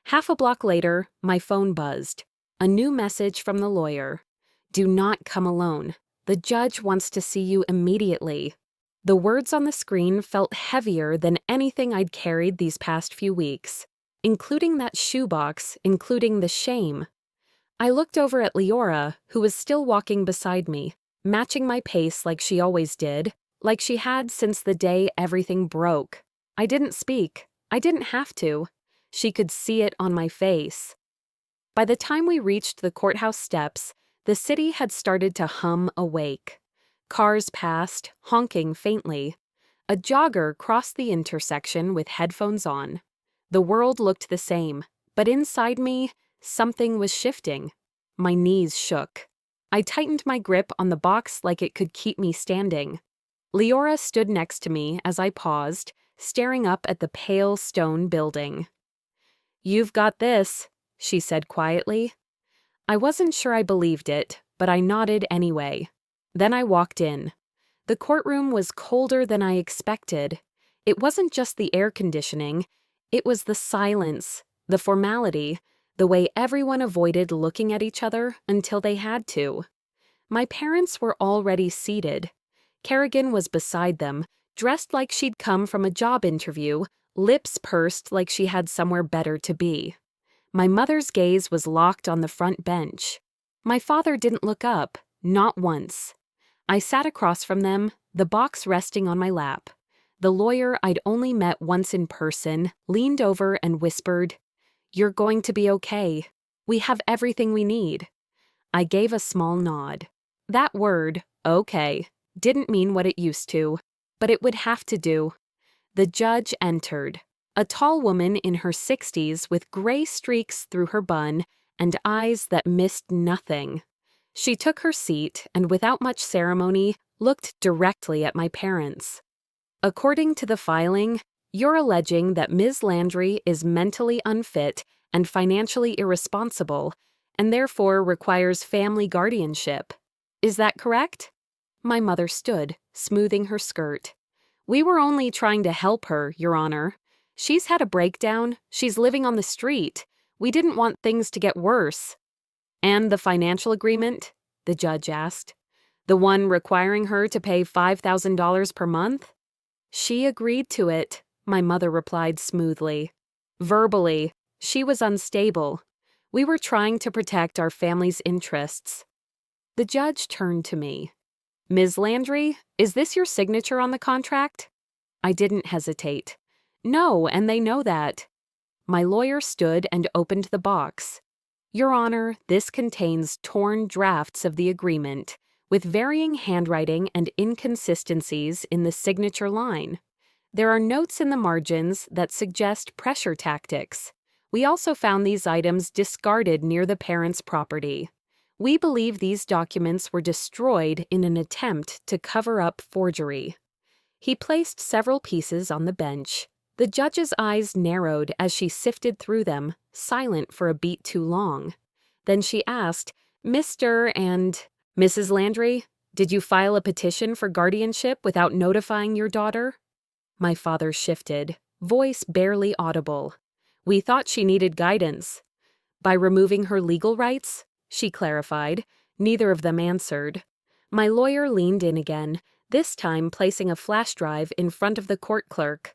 Half a block later, my phone buzzed. A new message from the lawyer. "Do not come alone. The judge wants to see you immediately." The words on the screen felt heavier than anything I'd carried these past few weeks, including that shoebox, including the shame. I looked over at Leora, who was still walking beside me, matching my pace like she always did, like she had since the day everything broke. I didn't speak. I didn't have to. She could see it on my face. By the time we reached the courthouse steps, the city had started to hum awake. Cars passed, honking faintly. A jogger crossed the intersection with headphones on. The world looked the same, but inside me, something was shifting. My knees shook. I tightened my grip on the box like it could keep me standing. Leora stood next to me as I paused, staring up at the pale stone building. "You've got this," she said quietly. I wasn't sure I believed it, but I nodded anyway. Then I walked in. The courtroom was colder than I expected. It wasn't just the air conditioning. It was the silence, the formality, the way everyone avoided looking at each other until they had to. My parents were already seated. Kerrigan was beside them, dressed like she'd come from a job interview, lips pursed like she had somewhere better to be. My mother's gaze was locked on the front bench. My father didn't look up, not once. I sat across from them, the box resting on my lap. The lawyer I'd only met once in person leaned over and whispered, "You're going to be okay. We have everything we need." I gave a small nod. That word, okay, didn't mean what it used to, but it would have to do. The judge entered. A tall woman in her 60s with gray streaks through her bun and eyes that missed nothing. She took her seat and, without much ceremony, looked directly at my parents. "According to the filing, you're alleging that Ms. Landry is mentally unfit and financially irresponsible, and therefore requires family guardianship. Is that correct?" My mother stood, smoothing her skirt. "We were only trying to help her, Your Honor. She's had a breakdown. She's living on the street. We didn't want things to get worse." "And the financial agreement?" the judge asked. "The one requiring her to pay $5,000 per month?" "She agreed to it," my mother replied smoothly. "Verbally. She was unstable. We were trying to protect our family's interests." The judge turned to me. "Ms. Landry, is this your signature on the contract?" I didn't hesitate. "No, and they know that." My lawyer stood and opened the box. Your Honor, this contains torn drafts of the agreement, with varying handwriting and inconsistencies in the signature line. There are notes in the margins that suggest pressure tactics. We also found these items discarded near the parents' property. We believe these documents were destroyed in an attempt to cover up forgery. He placed several pieces on the bench. The judge's eyes narrowed as she sifted through them, silent for a beat too long. Then she asked, Mr. and Mrs. Landry, did you file a petition for guardianship without notifying your daughter? My father shifted, voice barely audible. We thought she needed guidance. By removing her legal rights? She clarified. Neither of them answered. My lawyer leaned in again, this time placing a flash drive in front of the court clerk.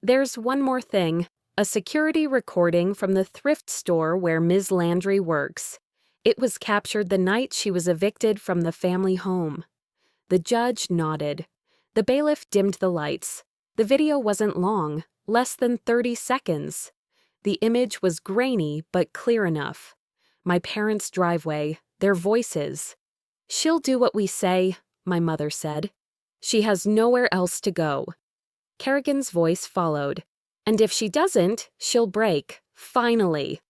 There's one more thing, a security recording from the thrift store where Ms. Landry works. It was captured the night she was evicted from the family home. The judge nodded. The bailiff dimmed the lights. The video wasn't long, less than 30 seconds. The image was grainy but clear enough. My parents' driveway, their voices. She'll do what we say, my mother said. She has nowhere else to go. Kerrigan's voice followed. And if she doesn't, she'll break, finally.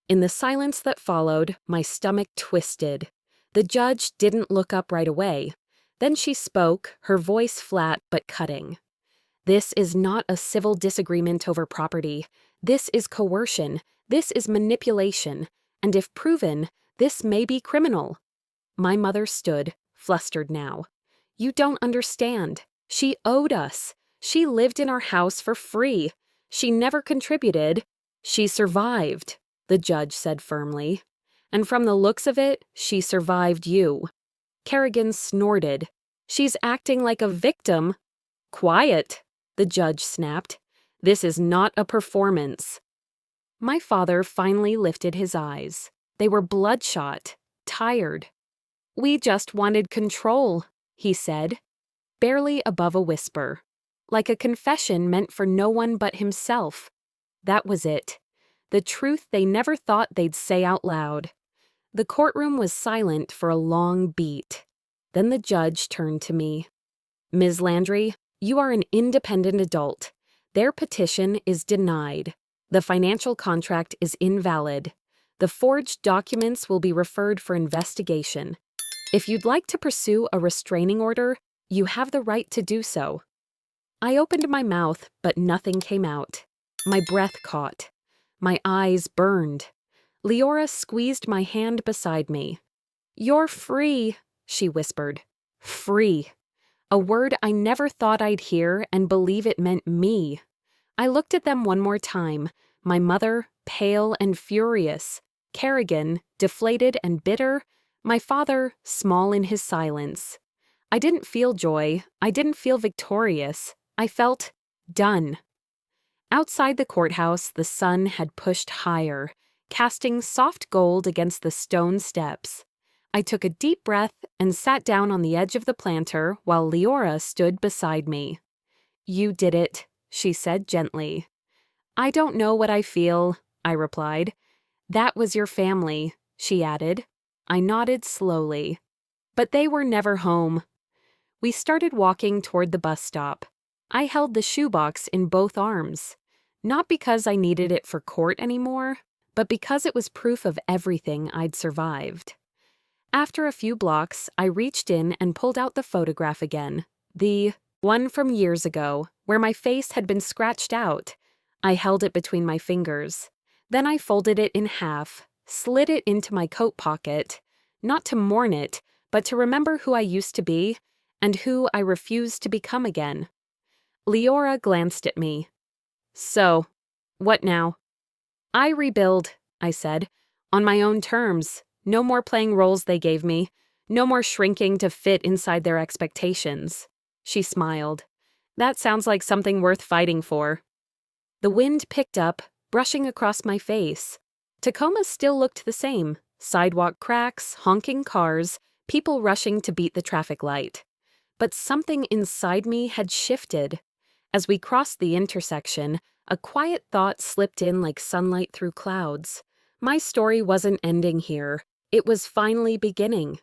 In the silence that followed, my stomach twisted. The judge didn't look up right away. Then she spoke, her voice flat but cutting. This is not a civil disagreement over property. This is coercion. This is manipulation. And if proven, this may be criminal. My mother stood, flustered now. You don't understand. She owed us. She lived in our house for free. She never contributed. She survived, the judge said firmly. And from the looks of it, she survived you. Kerrigan snorted. She's acting like a victim. Quiet, the judge snapped. This is not a performance. My father finally lifted his eyes. They were bloodshot, tired. We just wanted control, he said, barely above a whisper, like a confession meant for no one but himself. That was it. The truth they never thought they'd say out loud. The courtroom was silent for a long beat. Then the judge turned to me. Ms. Landry, you are an independent adult. Their petition is denied. The financial contract is invalid. The forged documents will be referred for investigation. If you'd like to pursue a restraining order, you have the right to do so. I opened my mouth, but nothing came out. My breath caught. My eyes burned. Leora squeezed my hand beside me. You're free, she whispered. Free. A word I never thought I'd hear and believe it meant me. I looked at them one more time, my mother, pale and furious, Kerrigan, deflated and bitter, my father, small in his silence. I didn't feel joy. I didn't feel victorious. I felt done. Outside the courthouse, the sun had pushed higher, casting soft gold against the stone steps. I took a deep breath and sat down on the edge of the planter while Leora stood beside me. You did it, she said gently. I don't know what I feel, I replied. That was your family, she added. I nodded slowly. But they were never home. We started walking toward the bus stop. I held the shoebox in both arms. Not because I needed it for court anymore, but because it was proof of everything I'd survived. After a few blocks, I reached in and pulled out the photograph again. The one from years ago, where my face had been scratched out. I held it between my fingers. Then I folded it in half, slid it into my coat pocket, not to mourn it, but to remember who I used to be and who I refused to become again. Leora glanced at me. So, what now? I rebuild, I said, on my own terms. No more playing roles they gave me. No more shrinking to fit inside their expectations. She smiled. That sounds like something worth fighting for. The wind picked up, brushing across my face. Tacoma still looked the same. Sidewalk cracks, honking cars, people rushing to beat the traffic light. But something inside me had shifted. As we crossed the intersection, a quiet thought slipped in like sunlight through clouds. My story wasn't ending here. It was finally beginning.